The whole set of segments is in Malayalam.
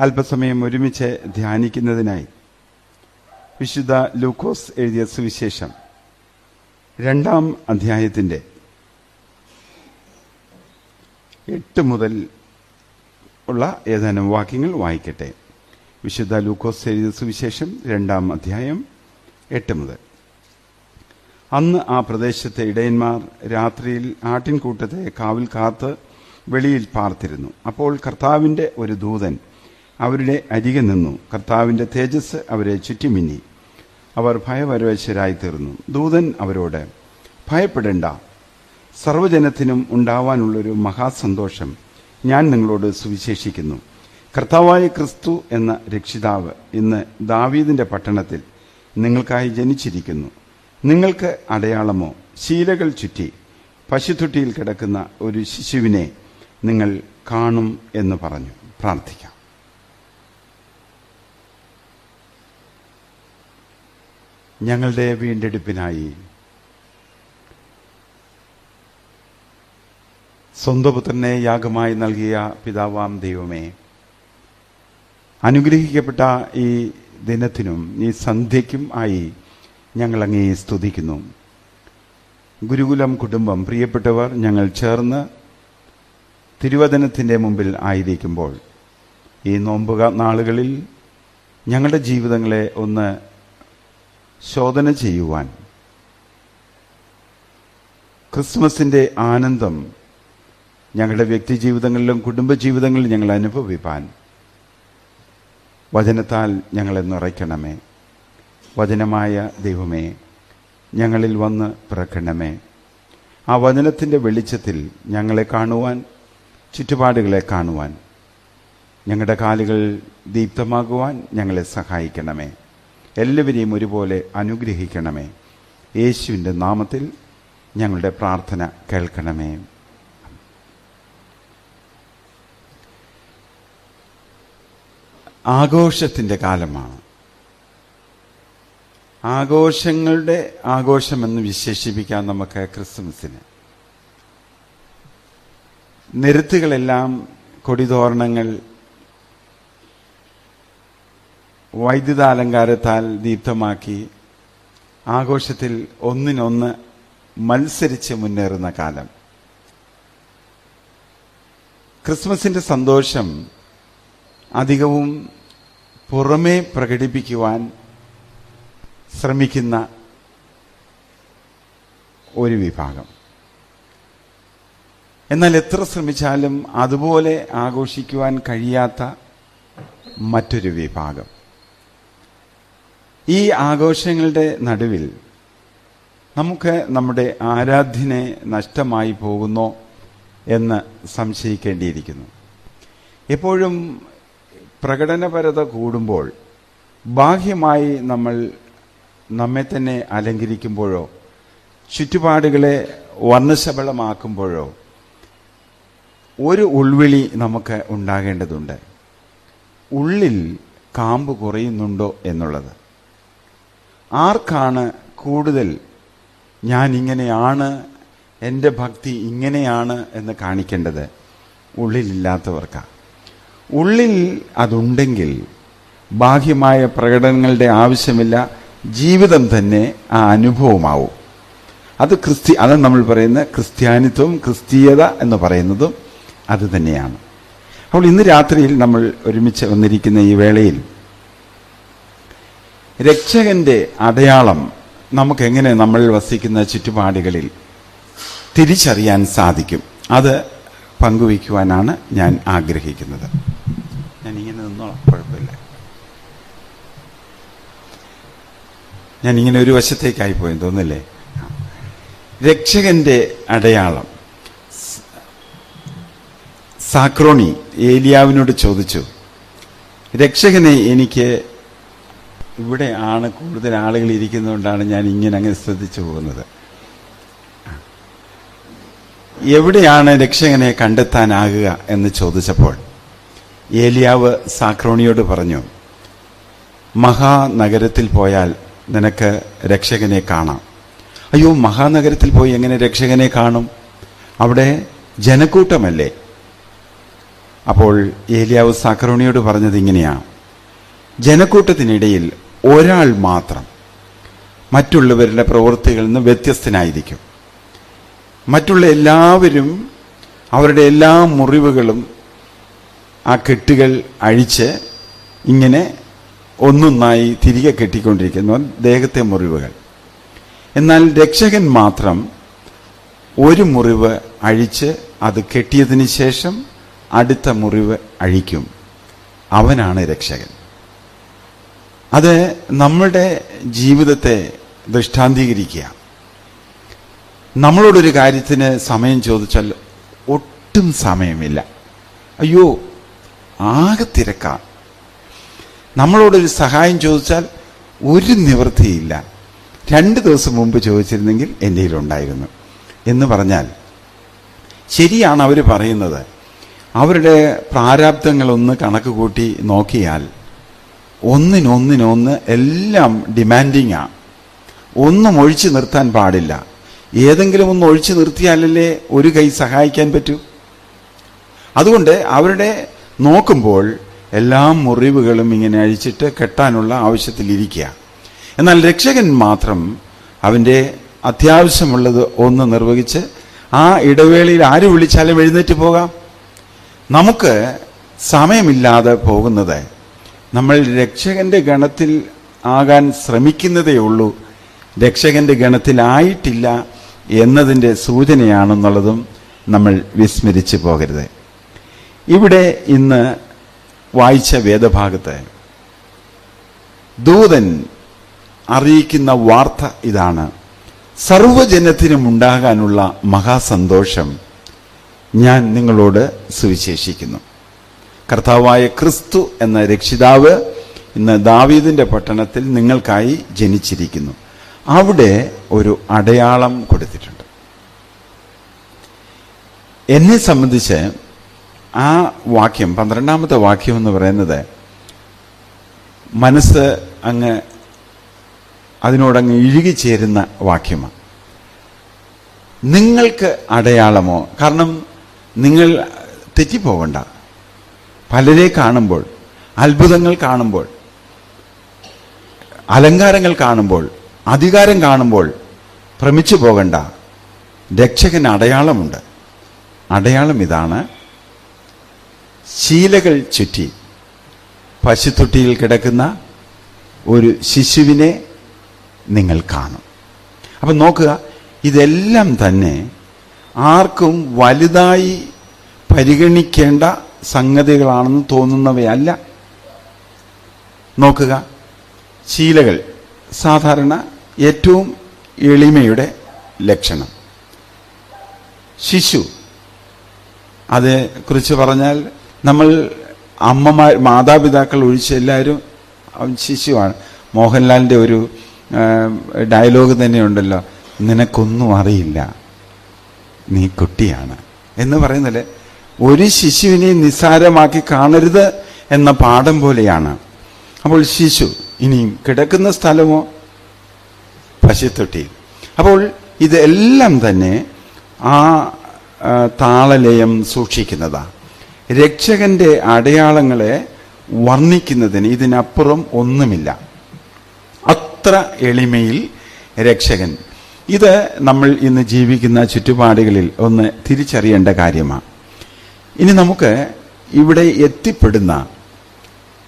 അല്പസമയം ഒരുമിച്ച് ധ്യാനിക്കുന്നതിനായി വിശുദ്ധ ലൂക്കോസ് എഴുതിയ സുവിശേഷം 2-ാം അധ്യായത്തിൻ്റെ 8 മുതൽ ഉള്ള ഏതാനും വാക്യങ്ങൾ വായിക്കട്ടെ. വിശുദ്ധ ലൂക്കോസ് എഴുതിയ സുവിശേഷം 2-ാം അധ്യായം 8 മുതൽ. അന്ന് ആ പ്രദേശത്തെ ഇടയന്മാർ രാത്രിയിൽ ആട്ടിൻകൂട്ടത്തെ കാവൽ കാത്ത് വെളിയിൽ പാർത്തിരുന്നു. അപ്പോൾ കർത്താവിൻ്റെ ഒരു ദൂതൻ അവരുടെ അരികെ നിന്നു. കർത്താവിൻ്റെ തേജസ് അവരെ ചുറ്റിമിന്നി. അവർ ഭയപരവശരായി തീർന്നു. ദൂതൻ അവരോട്, ഭയപ്പെടേണ്ട, സർവ്വജനത്തിനും ഉണ്ടാവാനുള്ളൊരു മഹാസന്തോഷം ഞാൻ നിങ്ങളോട് സുവിശേഷിക്കുന്നു. കർത്താവായ ക്രിസ്തു എന്ന രക്ഷിതാവ് ഇന്ന് ദാവീദിന്റെ പട്ടണത്തിൽ നിങ്ങൾക്കായി ജനിച്ചിരിക്കുന്നു. നിങ്ങൾക്ക് അടയാളമോ, ശീലകൾ ചുറ്റി പശുത്തൊട്ടിയിൽ കിടക്കുന്ന ഒരു ശിശുവിനെ നിങ്ങൾ കാണും എന്ന് പറഞ്ഞു. പ്രാർത്ഥിക്കാം. ഞങ്ങളുടെ വീണ്ടെടുപ്പിനായി സ്വന്തം പുത്രനെ യാഗമായി നൽകിയ പിതാവാം ദൈവമേ, അനുഗ്രഹിക്കപ്പെട്ട ഈ ദിനത്തിനും ഈ സന്ധ്യയ്ക്കും ആയി ഞങ്ങൾ അങ്ങേ സ്തുതിക്കുന്നു. ഗുരുകുലം കുടുംബം, പ്രിയപ്പെട്ടവർ ഞങ്ങൾ ചേർന്ന് തിരുവചനത്തിൻ്റെ മുമ്പിൽ ആയിരിക്കുമ്പോൾ ഈ നോമ്പ് നാളുകളിൽ ഞങ്ങളുടെ ജീവിതങ്ങളെ ഒന്ന് ശോധന ചെയ്യുവാൻ, ക്രിസ്മസിൻ്റെ ആനന്ദം ഞങ്ങളുടെ വ്യക്തി ജീവിതങ്ങളിലും കുടുംബജീവിതങ്ങളിലും ഞങ്ങൾ അനുഭവിപ്പാൻ വചനത്താൽ ഞങ്ങളെ നിറയ്ക്കണമേ. വചനമായ ദൈവമേ, ഞങ്ങളിൽ വന്ന് പിറക്കണമേ. ആ വചനത്തിൻ്റെ വെളിച്ചത്തിൽ ഞങ്ങളെ കാണുവാൻ, ചുറ്റുപാടുകളെ കാണുവാൻ, ഞങ്ങളുടെ കാലുകൾ ദീപ്തമാകുവാൻ ഞങ്ങളെ സഹായിക്കണമേ. എല്ലാവരെയും ഒരുപോലെ അനുഗ്രഹിക്കണമേ. യേശുവിൻ്റെ നാമത്തിൽ ഞങ്ങളുടെ പ്രാർത്ഥന കേൾക്കണമേ. ആഘോഷത്തിൻ്റെ കാലമാണ്. ആഘോഷങ്ങളുടെ ആഘോഷമെന്ന് വിശേഷിപ്പിക്കാം നമുക്ക് ക്രിസ്മസിന്. നിരത്തുകളെല്ലാം കൊടിതോരണങ്ങൾ, വൈദ്യുതാലങ്കാരത്താൽ ദീപ്തമാക്കി ആഘോഷത്തിൽ ഒന്നിനൊന്ന് മത്സരിച്ച് മുന്നേറുന്ന കാലം. ക്രിസ്മസിന്റെ സന്തോഷം അധികവും പുറമേ പ്രകടിപ്പിക്കുവാൻ ശ്രമിക്കുന്ന ഒരു വിഭാഗം. എന്നാൽ എത്ര ശ്രമിച്ചാലും അതുപോലെ ആഘോഷിക്കുവാൻ കഴിയാത്ത മറ്റൊരു വിഭാഗം. ഈ ആഘോഷങ്ങളുടെ നടുവിൽ നമുക്ക് നമ്മുടെ ആരാധ്യനെ നഷ്ടമായി പോകുന്നോ എന്ന് സംശയിക്കേണ്ടിയിരിക്കുന്നു. എപ്പോഴും പ്രകടനപരത കൂടുമ്പോൾ, ബാഹ്യമായി നമ്മൾ നമ്മെ തന്നെ അലങ്കരിക്കുമ്പോഴോ ചുറ്റുപാടുകളെ വർണ്ണശബളമാക്കുമ്പോഴോ ഒരു ഉൾവിളി നമുക്ക് ഉണ്ടാകേണ്ടതുണ്ട്. ഉള്ളിൽ കാമ്പ് കുറയുന്നുണ്ടോ എന്നുള്ളത്. ആർക്കാണ് കൂടുതൽ ഞാൻ ഇങ്ങനെയാണ്, എൻ്റെ ഭക്തി ഇങ്ങനെയാണ് എന്ന് കാണിക്കേണ്ടത്? ഉള്ളിലില്ലാത്തവർക്കാണ്. ഉള്ളിൽ അതുണ്ടെങ്കിൽ ബാഹ്യമായ പ്രകടനങ്ങളുടെ ആവശ്യമില്ല, ജീവിതം തന്നെ ആ അനുഭവമാവും. അത് നമ്മൾ പറയുന്ന ക്രിസ്ത്യാനിത്വം, ക്രിസ്തീയത എന്ന് പറയുന്നതും അത് തന്നെയാണ്. അപ്പോൾ ഇന്ന് രാത്രിയിൽ നമ്മൾ ഒരുമിച്ച് വന്നിരിക്കുന്ന ഈ വേളയിൽ രക്ഷകന്റെ അടയാളം നമുക്കെങ്ങനെ നമ്മൾ വസിക്കുന്ന ചുറ്റുപാടുകളിൽ തിരിച്ചറിയാൻ സാധിക്കും, അത് പങ്കുവയ്ക്കുവാനാണ് ഞാൻ ആഗ്രഹിക്കുന്നത്. ഞാൻ ഇങ്ങനെ നിന്നോളാം, കുഴപ്പമില്ല. ഞാൻ ഇങ്ങനെ ഒരു വശത്തേക്കായി പോയെന്ന് തോന്നില്ലേ? രക്ഷകന്റെ അടയാളം. സാക്രോണി ഏലിയാവിനോട് ചോദിച്ചു, രക്ഷകനെ എനിക്ക് ഇവിടെ ആണ് കൂടുതൽ ആളുകൾ ഇരിക്കുന്നതുകൊണ്ടാണ് ഞാൻ ഇങ്ങനെ അങ്ങ് ശ്രദ്ധിച്ചു പോകുന്നത്. എവിടെയാണ് രക്ഷകനെ കണ്ടെത്താനാകുക എന്ന് ചോദിച്ചപ്പോൾ ഏലിയാവ് സാക്രോണിയോട് പറഞ്ഞു, മഹാനഗരത്തിൽ പോയാൽ നിനക്ക് രക്ഷകനെ കാണാം. അയ്യോ, മഹാനഗരത്തിൽ പോയി എങ്ങനെ രക്ഷകനെ കാണും? അവിടെ ജനക്കൂട്ടമല്ലേ. അപ്പോൾ ഏലിയാവ് സാക്രോണിയോട് പറഞ്ഞത് ഇങ്ങനെയാ: ജനക്കൂട്ടത്തിനിടയിൽ ഒരാൾ മാത്രം മറ്റുള്ളവരുടെ പ്രവൃത്തികളിൽ നിന്ന് വ്യത്യസ്തനായിരിക്കും. മറ്റുള്ള എല്ലാവരും അവരുടെ എല്ലാ മുറിവുകളും ആ കെട്ടുകൾ അഴിച്ച് ഇങ്ങനെ ഒന്നൊന്നായി തിരികെ കെട്ടിക്കൊണ്ടിരിക്കുന്നു, ദേഹത്തെ മുറിവുകൾ. എന്നാൽ രക്ഷകൻ മാത്രം ഒരു മുറിവ് അഴിച്ച് അത് കെട്ടിയതിന് ശേഷം അടുത്ത മുറിവ് അഴിക്കും. അവനാണ് രക്ഷകൻ. അത് നമ്മുടെ ജീവിതത്തെ ദൃഷ്ടാന്തീകരിക്കുക. നമ്മളോടൊരു കാര്യത്തിന് സമയം ചോദിച്ചാൽ ഒട്ടും സമയമില്ല, അയ്യോ ആകെ തിരക്കാ. നമ്മളോടൊരു സഹായം ചോദിച്ചാൽ ഒരു നിവൃത്തിയില്ല, 2 ദിവസം മുമ്പ് ചോദിച്ചിരുന്നെങ്കിൽ എൻ്റെ കയ്യിലുണ്ടായിരുന്നു എന്ന് പറഞ്ഞാൽ ശരിയാണ്. അവർ പറയുന്നത് അവരുടെ പ്രാരാബ്ദങ്ങളൊന്ന് കണക്ക് കൂട്ടി നോക്കിയാൽ ഒന്നിനൊന്നിനൊന്ന് എല്ലാം ഡിമാൻഡിങ്ങാ. ഒന്നും ഒഴിച്ചു നിർത്താൻ പാടില്ല. ഏതെങ്കിലും ഒന്ന് ഒഴിച്ചു നിർത്തിയാലല്ലേ ഒരു കൈ സഹായിക്കാൻ പറ്റൂ. അതുകൊണ്ട് അവരുടെ നോക്കുമ്പോൾ എല്ലാ മുറിവുകളും ഇങ്ങനെ അഴിച്ചിട്ട് കെട്ടാനുള്ള ആവശ്യത്തിലിരിക്കുക. എന്നാൽ രക്ഷകൻ മാത്രം അവൻ്റെ അത്യാവശ്യമുള്ളത് ഒന്ന് നിർവഹിച്ച് ആ ഇടവേളയിൽ ആര് വിളിച്ചാലും എഴുന്നേറ്റ് പോകാം. നമുക്ക് സമയമില്ലാതെ പോകുന്നത് നമ്മൾ രക്ഷകന്റെ ഗണത്തിൽ ആകാൻ ശ്രമിക്കുന്നതേ ഉള്ളൂ, രക്ഷകന്റെ ഗണത്തിലായിട്ടില്ല എന്നതിൻ്റെ സൂചനയാണെന്നുള്ളതും നമ്മൾ വിസ്മരിച്ചു പോകരുത്. ഇവിടെ ഇന്ന് വായിച്ച വേദഭാഗത്ത് ദൂതൻ അറിയിക്കുന്ന വാർത്ത ഇതാണ്: സർവ്വജനത്തിനും ഉണ്ടാകാനുള്ള മഹാസന്തോഷം ഞാൻ നിങ്ങളോട് സുവിശേഷിക്കുന്നു. കർത്താവായ ക്രിസ്തു എന്ന രക്ഷിതാവ് ഇന്ന് ദാവീദിന്റെ പട്ടണത്തിൽ നിങ്ങൾക്കായി ജനിച്ചിരിക്കുന്നു. അവിടെ ഒരു അടയാളം കൊടുത്തിട്ടുണ്ട്. എന്നെ സംബന്ധിച്ച് ആ വാക്യം, 12ാമത്തെ വാക്യം എന്ന് പറയുന്നത് മനസ്സ് അങ്ങ് അതിനോടങ്ങ് ഇഴുകിച്ചേരുന്ന വാക്യമാണ്. നിങ്ങൾക്ക് അടയാളമോ? കാരണം നിങ്ങൾ തെറ്റിപ്പോകണ്ട. പലരെ കാണുമ്പോൾ, അത്ഭുതങ്ങൾ കാണുമ്പോൾ, അലങ്കാരങ്ങൾ കാണുമ്പോൾ, അധികാരം കാണുമ്പോൾ ഭ്രമിച്ചു പോകണ്ട. രക്ഷകന് അടയാളമുണ്ട്. അടയാളം ഇതാണ്: ശീലകൾ ചുറ്റി പശുത്തൊട്ടിയിൽ കിടക്കുന്ന ഒരു ശിശുവിനെ നിങ്ങൾ കാണും. അപ്പം നോക്കുക, ഇതെല്ലാം തന്നെ ആർക്കും വലുതായി പരിഗണിക്കേണ്ട സംഗതികളാണെന്ന് തോന്നുന്നവയല്ല. നോക്കുക, ശീലകൾ സാധാരണ ഏറ്റവും എളിമയുടെ ലക്ഷണം. ശിശു, അതേ കുറിച്ച് പറഞ്ഞാൽ നമ്മൾ അമ്മമാർ, മാതാപിതാക്കൾ ഒഴിച്ച് എല്ലാവരും ശിശുവാണ്. മോഹൻലാലിൻ്റെ ഒരു ഡയലോഗ് തന്നെയുണ്ടല്ലോ, നിനക്കൊന്നും അറിയില്ല, നീ കുട്ടിയാണ് എന്ന് പറയുന്നില്ലേ. ഒരു ശിശുവിനെ നിസ്സാരമാക്കി കാണരുത് എന്ന പാഠം പോലെയാണ്. അപ്പോൾ ശിശു ഇനിയും കിടക്കുന്ന സ്ഥലമോ പശുത്തൊട്ടി. അപ്പോൾ ഇതെല്ലാം തന്നെ ആ താളലയം സൂക്ഷിക്കുന്നതാ. രക്ഷകന്റെ അടയാളങ്ങളെ വർണ്ണിക്കുന്നതിന് ഇതിനപ്പുറം ഒന്നുമില്ല. അത്ര എളിമയിൽ രക്ഷകൻ. ഇത് നമ്മൾ ഇന്ന് ജീവിക്കുന്ന ചുറ്റുപാടുകളിൽ ഒന്ന് തിരിച്ചറിയേണ്ട കാര്യമാണ്. ഇനി നമുക്ക് ഇവിടെ എത്തിപ്പെടുന്ന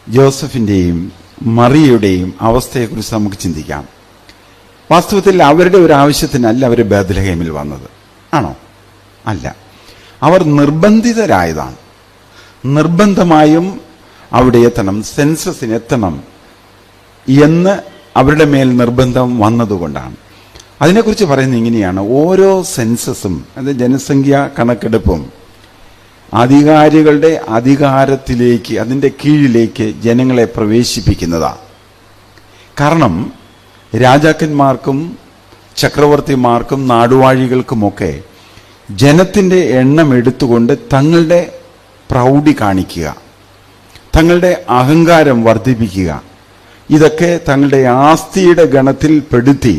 ജോസഫിൻ്റെയും മറിയയുടെയും അവസ്ഥയെക്കുറിച്ച് നമുക്ക് ചിന്തിക്കാം. വാസ്തവത്തിൽ അവരുടെ ഒരു ആവശ്യത്തിനല്ല അവർ ബേത്ലഹേമിൽ വന്നത്, ആണോ? അല്ല, അവർ നിർബന്ധിതരായതാണ്. നിർബന്ധമായും അവിടെ എത്തണം, സെൻസസിന് എത്തണം എന്ന് അവരുടെ മേൽ നിർബന്ധം വന്നതുകൊണ്ടാണ്. അതിനെക്കുറിച്ച് പറയുന്നത് ഇങ്ങനെയാണ്: ഓരോ സെൻസസും, അത് ജനസംഖ്യാ കണക്കെടുപ്പും, അധികാരികളുടെ അധികാരത്തിലേക്ക്, അതിൻ്റെ കീഴിലേക്ക് ജനങ്ങളെ പ്രവേശിപ്പിക്കുന്നതാണ്. കാരണം രാജാക്കന്മാർക്കും ചക്രവർത്തിമാർക്കും നാടുവാഴികൾക്കുമൊക്കെ ജനത്തിൻ്റെ എണ്ണം എടുത്തുകൊണ്ട് തങ്ങളുടെ പ്രൗഢി കാണിക്കുക, തങ്ങളുടെ അഹങ്കാരം വർദ്ധിപ്പിക്കുക, ഇതൊക്കെ തങ്ങളുടെ ആസ്തിയുടെ ഗണത്തിൽ പെടുത്തി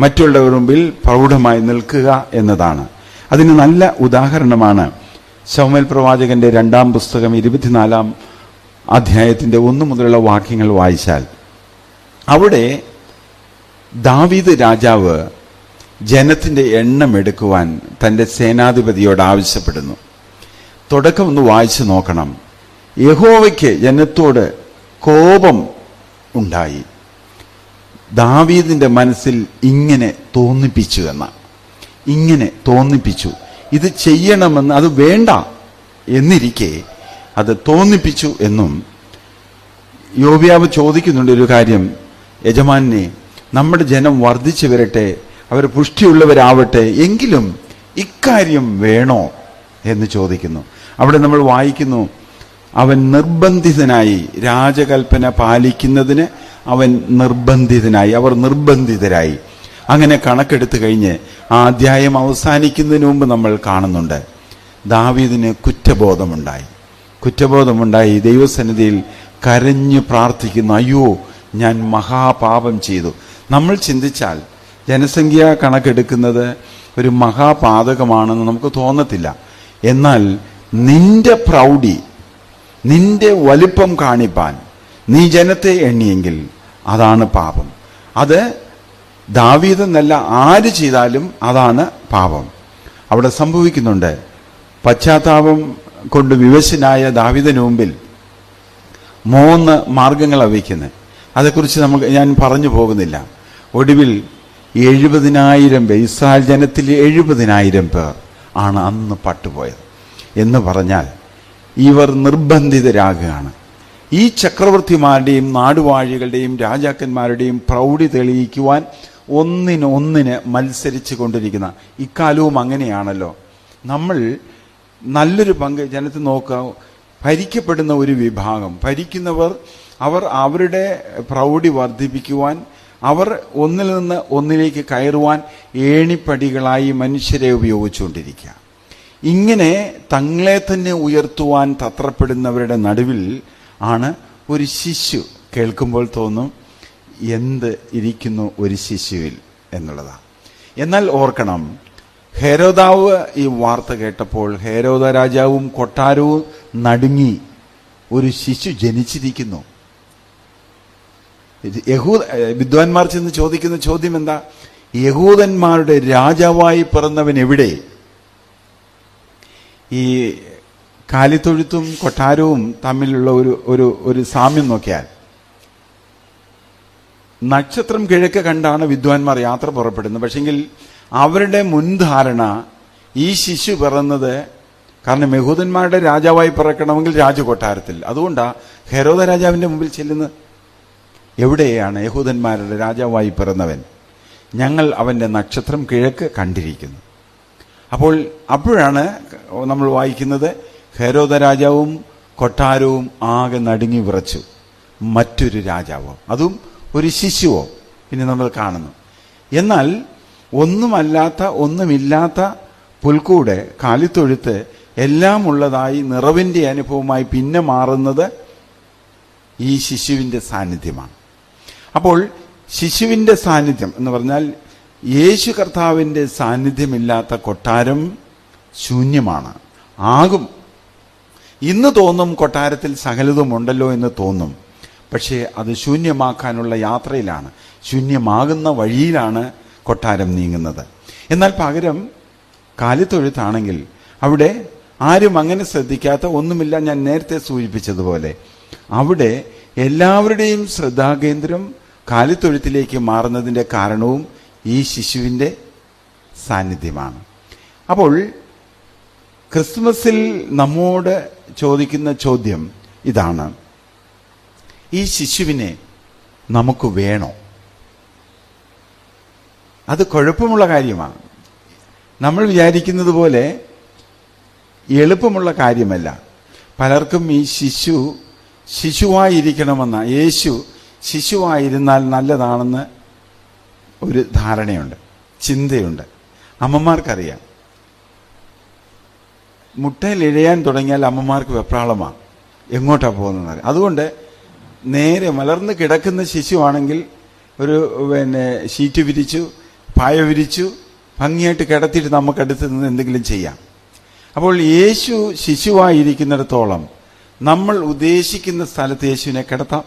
മറ്റുള്ളവരുടെ മുമ്പിൽ പ്രൗഢമായി നിൽക്കുക എന്നതാണ്. അതിന് നല്ല ഉദാഹരണമാണ് ശമൂവേൽ പ്രവാചകന്റെ 2-ാം പുസ്തകം 24-ാം അധ്യായത്തിന്റെ 1 മുതലുള്ള വാക്യങ്ങൾ വായിച്ചാൽ അവിടെ ദാവീദ് രാജാവ് ജനത്തിന്റെ എണ്ണം എടുക്കുവാൻ തന്റെ സേനാധിപതിയോട് ആവശ്യപ്പെടുന്നു. തുടക്കം ഒന്ന് വായിച്ചു നോക്കണം. യഹോവയ്ക്ക് ജനത്തോട് കോപം ഉണ്ടായി. ദാവീദിന്റെ മനസ്സിൽ ഇങ്ങനെ തോന്നിപ്പിച്ചു ഇത് ചെയ്യണമെന്ന്, അത് വേണ്ട എന്നിരിക്കെ അത് തോന്നിപ്പിച്ചു എന്നും യോബിയാവ് ചോദിക്കുന്നുണ്ട് ഒരു കാര്യം, യജമാനെ നമ്മുടെ ജനം വർദ്ധിച്ചു വരട്ടെ, അവർ പുഷ്ടിയുള്ളവരാവട്ടെ, എങ്കിലും ഇക്കാര്യം വേണോ എന്ന് ചോദിക്കുന്നു. അവിടെ നമ്മൾ വായിക്കുന്നു, അവൻ നിർബന്ധിതനായി, രാജകൽപ്പന പാലിക്കുന്നതിന് അവൻ നിർബന്ധിതനായി, അവർ നിർബന്ധിതരായി. അങ്ങനെ കണക്കെടുത്തു കഴിഞ്ഞ് ആ അധ്യായം അവസാനിക്കുന്നതിന് മുമ്പ് നമ്മൾ കാണുന്നുണ്ട് ദാവീദിന് കുറ്റബോധമുണ്ടായി ദൈവസന്നിധിയിൽ കരഞ്ഞു പ്രാർത്ഥിക്കുന്നു, അയ്യോ ഞാൻ മഹാപാപം ചെയ്തു. നമ്മൾ ചിന്തിച്ചാൽ ജനസംഖ്യ കണക്കെടുക്കുന്നത് ഒരു മഹാപാതകമാണെന്ന് നമുക്ക് തോന്നത്തില്ല. എന്നാൽ നിന്റെ പ്രൗഢി, നിന്റെ വലിപ്പം കാണിപ്പാൻ നീ ജനത്തെ എണ്ണിയെങ്കിൽ അതാണ് പാപം. അത് ദാവീദെന്നല്ല, ആര് ചെയ്താലും അതാണ് പാപം. അവിടെ സംഭവിക്കുന്നുണ്ട്. പശ്ചാത്താപം കൊണ്ട് വിവശനായ ദാവീദിന് മുമ്പിൽ 3 മാർഗങ്ങളാണ് വയ്ക്കുന്നത്. അതേക്കുറിച്ച് ഞാൻ പറഞ്ഞു പോകുന്നില്ല. ഒടുവിൽ 70,000 പേർ, ഇസ്രായേൽ ജനത്തിൽ 70,000 പേർ ആണ് അന്ന് പട്ടുപോയത്. എന്ന് പറഞ്ഞാൽ ഇവർ നിർബന്ധിതരാകുകയാണ്. ഈ ചക്രവർത്തിമാരുടെയും നാടുവാഴികളുടെയും രാജാക്കന്മാരുടെയും പ്രൗഢി തെളിയിക്കുവാൻ ഒന്നിന് മത്സരിച്ചു കൊണ്ടിരിക്കുന്ന ഇക്കാലവും അങ്ങനെയാണല്ലോ. നമ്മൾ നല്ലൊരു പങ്ക് ജനത്തിൽ നോക്കുക, ഭരിക്കപ്പെടുന്ന ഒരു വിഭാഗം, ഭരിക്കുന്നവർ അവർ അവരുടെ പ്രൗഢി വർദ്ധിപ്പിക്കുവാൻ, അവർ ഒന്നിൽ നിന്ന് ഒന്നിലേക്ക് കയറുവാൻ ഏണിപ്പടികളായി മനുഷ്യരെ ഉപയോഗിച്ചുകൊണ്ടിരിക്കുക. ഇങ്ങനെ തങ്ങളെ തന്നെ ഉയർത്തുവാൻ തത്രപ്പെടുന്നവരുടെ നടുവിൽ ആണ് ഒരു ശിശു. കേൾക്കുമ്പോൾ തോന്നും എന്ത് ഇരിക്കുന്നു ഒരു ശിശുവിൽ എന്നുള്ളതാണ്. എന്നാൽ ഓർക്കണം, ഹെരോദാവ് ഈ വാർത്ത കേട്ടപ്പോൾ ഹെരോദ രാജാവും കൊട്ടാരവും നടുങ്ങി. ഒരു ശിശു ജനിച്ചിരിക്കുന്നു. വിദ്വാൻമാർ ചെന്ന് ചോദിക്കുന്ന ചോദ്യം എന്താ? യഹൂദന്മാരുടെ രാജാവായി പിറന്നവൻ എവിടെ? ഈ കാലിത്തൊഴുത്തും കൊട്ടാരവും തമ്മിലുള്ള ഒരു സാമ്യം നോക്കിയാൽ, നക്ഷത്രം കിഴക്ക് കണ്ടാണ് വിദ്വാൻമാർ യാത്ര പുറപ്പെടുന്നത്. പക്ഷെങ്കിൽ അവരുടെ മുൻധാരണ ഈ ശിശു പിറന്നത്, കാരണം യഹൂദന്മാരുടെ രാജാവായി പിറക്കണമെങ്കിൽ രാജകൊട്ടാരത്തിൽ. അതുകൊണ്ടാണ് ഹെരോദ രാജാവിന്റെ മുമ്പിൽ ചെല്ലുന്നത്. എവിടെയാണ് യഹൂദന്മാരുടെ രാജാവായി പിറന്നവൻ? ഞങ്ങൾ അവന്റെ നക്ഷത്രം കിഴക്ക് കണ്ടിരിക്കുന്നു. അപ്പോഴാണ് നമ്മൾ വായിക്കുന്നത്, ഹെരോദ രാജാവും കൊട്ടാരവും ആകെ നടുങ്ങി വിറച്ചു. മറ്റൊരു രാജാവോ, അതും ഒരു ശിശുവോ പിന്നെ നമ്മൾ കാണുന്നു. എന്നാൽ ഒന്നുമില്ലാത്ത പുൽക്കൂട്, കാലിത്തൊഴുത്ത് എല്ലാം ഉള്ളതായി നിറവിന്റെ അനുഭവമായി പിന്നെ മാറുന്നത് ഈ ശിശുവിന്റെ സാന്നിധ്യമാണ്. അപ്പോൾ ശിശുവിന്റെ സാന്നിധ്യം എന്ന് പറഞ്ഞാൽ യേശു കർത്താവിന്റെ സാന്നിധ്യമില്ലാത്ത കൊട്ടാരം ശൂന്യമാണ്, ആകും. ഇന്ന് തോന്നും കൊട്ടാരത്തിൽ സകലതും ഉണ്ടല്ലോ എന്ന് തോന്നും. പക്ഷേ അത് ശൂന്യമാക്കാനുള്ള യാത്രയിലാണ്, ശൂന്യമാകുന്ന വഴിയിലാണ് കൊട്ടാരം നീങ്ങുന്നത്. എന്നാൽ പകരം കാലിത്തൊഴുത്താണെങ്കിൽ അവിടെ ആരും അങ്ങനെ ശ്രദ്ധിക്കാത്ത ഒന്നുമില്ല. ഞാൻ നേരത്തെ സൂചിപ്പിച്ചതുപോലെ അവിടെ എല്ലാവരുടെയും ശ്രദ്ധാകേന്ദ്രം കാലിത്തൊഴുത്തിലേക്ക് മാറുന്നതിൻ്റെ കാരണവും ഈ ശിശുവിൻ്റെ സാന്നിധ്യമാണ്. അപ്പോൾ ക്രിസ്മസിൽ നമ്മോട് ചോദിക്കുന്ന ചോദ്യം ഇതാണ്: ഈ ശിശുവിനെ നമുക്ക് വേണോ? അത് കുഴപ്പമുള്ള കാര്യമാണ്. നമ്മൾ വിചാരിക്കുന്നത് പോലെ എളുപ്പമുള്ള കാര്യമല്ല. പലർക്കും ഈ ശിശുവായിരിക്കണമെന്ന, യേശു ശിശുവായിരുന്നാൽ നല്ലതാണെന്ന് ഒരു ധാരണയുണ്ട്, ചിന്തയുണ്ട്. അമ്മമാർക്കറിയാം, മുട്ടയിൽ ഇഴയാൻ തുടങ്ങിയാൽ അമ്മമാർക്ക് വെപ്രാളമാണ്, എങ്ങോട്ടാണ് പോകുന്നത്. അതുകൊണ്ട് നേരെ മലർന്ന് കിടക്കുന്ന ശിശുവാണെങ്കിൽ ഒരു ഷീറ്റ് വിരിച്ചു, പായ വിരിച്ചു ഭംഗിയായിട്ട് കിടത്തിയിട്ട് നമുക്കടുത്ത് നിന്ന് എന്തെങ്കിലും ചെയ്യാം. അപ്പോൾ യേശു ശിശുവായിരിക്കുന്നിടത്തോളം നമ്മൾ ഉദ്ദേശിക്കുന്ന സ്ഥലത്ത് യേശുവിനെ കിടത്താം.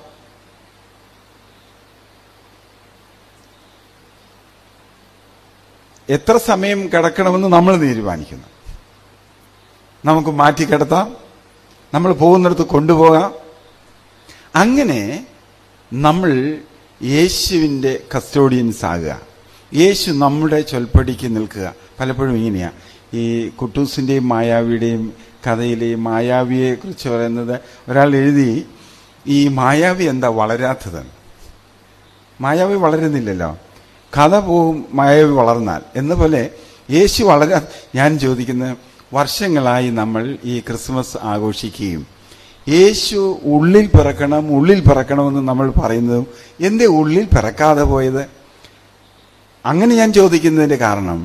എത്ര സമയം കിടക്കണമെന്ന് നമ്മൾ തീരുമാനിക്കുന്നു. നമുക്ക് മാറ്റി കിടത്താം, നമ്മൾ പോകുന്നിടത്ത് കൊണ്ടുപോകാം. അങ്ങനെ നമ്മൾ യേശുവിൻ്റെ കസ്റ്റോഡിയൻസ് ആകുക, യേശു നമ്മുടെ ചൊൽപ്പടിക്ക് നിൽക്കുക. പലപ്പോഴും ഇങ്ങനെയാ ഈ കുട്ടൂസിൻ്റെയും മായാവിയുടെയും കഥയിലെ മായാവിയെ കുറിച്ച് പറയുന്നത്. ഒരാൾ എഴുതി, ഈ മായാവി എന്താ വളരാത്തത്? മായാവി വളരുന്നില്ലല്ലോ, കഥ പോവും മായാവി വളർന്നാൽ എന്ന പോലെ യേശു വളരാ. ഞാൻ ചോദിക്കുന്നത്, വർഷങ്ങളായി നമ്മൾ ഈ ക്രിസ്മസ് ആഘോഷിക്കുകയും യേശു ഉള്ളിൽ പിറക്കണമെന്ന് നമ്മൾ പറയുന്നതും എന്തേ ഉള്ളിൽ പിറക്കാതെ പോയത്? അങ്ങനെ ഞാൻ ചോദിക്കുന്നതിന്റെ കാരണം,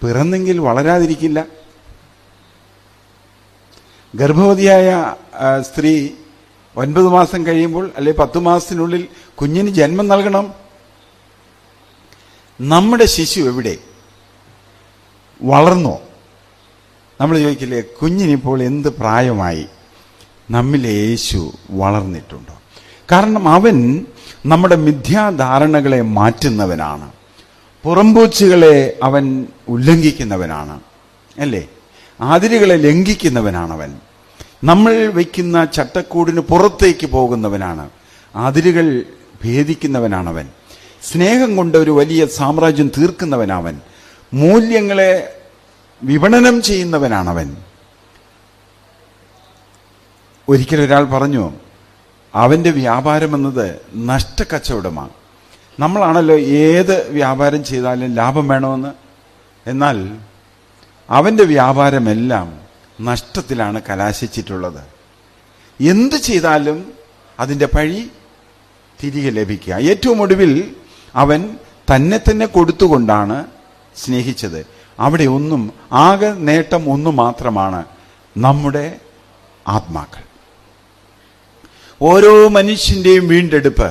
പിറന്നെങ്കിൽ വളരാതിരിക്കില്ല. ഗർഭവതിയായ സ്ത്രീ 9 മാസം കഴിയുമ്പോൾ അല്ലെ 10 മാസത്തിനുള്ളിൽ കുഞ്ഞിന് ജന്മം നൽകണം. നമ്മുടെ ശിശു എവിടെ? വളർന്നോ? നമ്മൾ ചോദിക്കില്ലേ, കുഞ്ഞിനിപ്പോൾ എന്ത് പ്രായമായി? നമ്മിലെ യേശു വളർന്നിട്ടുണ്ടോ? കാരണം അവൻ നമ്മുടെ മിഥ്യാധാരണകളെ മാറ്റുന്നവനാണ്, പുറംപൂച്ചുകളെ അവൻ ഉല്ലംഘിക്കുന്നവനാണ്, അല്ലേ? അതിരുകളെ ലംഘിക്കുന്നവനാണവൻ. നമ്മൾ വയ്ക്കുന്ന ചട്ടക്കൂടിന് പുറത്തേക്ക് പോകുന്നവനാണ്, അതിരുകൾ ഭേദിക്കുന്നവനാണവൻ. സ്നേഹം കൊണ്ട് ഒരു വലിയ സാമ്രാജ്യം തീർക്കുന്നവനവൻ. മൂല്യങ്ങളെ വിപണനം ചെയ്യുന്നവനാണവൻ. ഒരിക്കലൊരാൾ പറഞ്ഞു, അവന്റെ വ്യാപാരം എന്നത് നഷ്ടക്കച്ചവടമാണ്. നമ്മളാണല്ലോ ഏത് വ്യാപാരം ചെയ്താലും ലാഭം വേണമെന്ന്. എന്നാൽ അവന്റെ വ്യാപാരമെല്ലാം നഷ്ടത്തിലാണ് കലാശിച്ചിട്ടുള്ളത്. എന്ത് ചെയ്താലും അതിൻ്റെ പഴി തിരികെ ലഭിക്കുക. ഏറ്റവും ഒടുവിൽ അവൻ തന്നെ കൊടുത്തുകൊണ്ടാണ് സ്നേഹിച്ചത്. അവിടെ ആകെ നേട്ടം ഒന്ന് മാത്രമാണ്, നമ്മുടെ ആത്മാക്കൾ. ഓരോ മനുഷ്യന്റെയും വീണ്ടെടുപ്പ്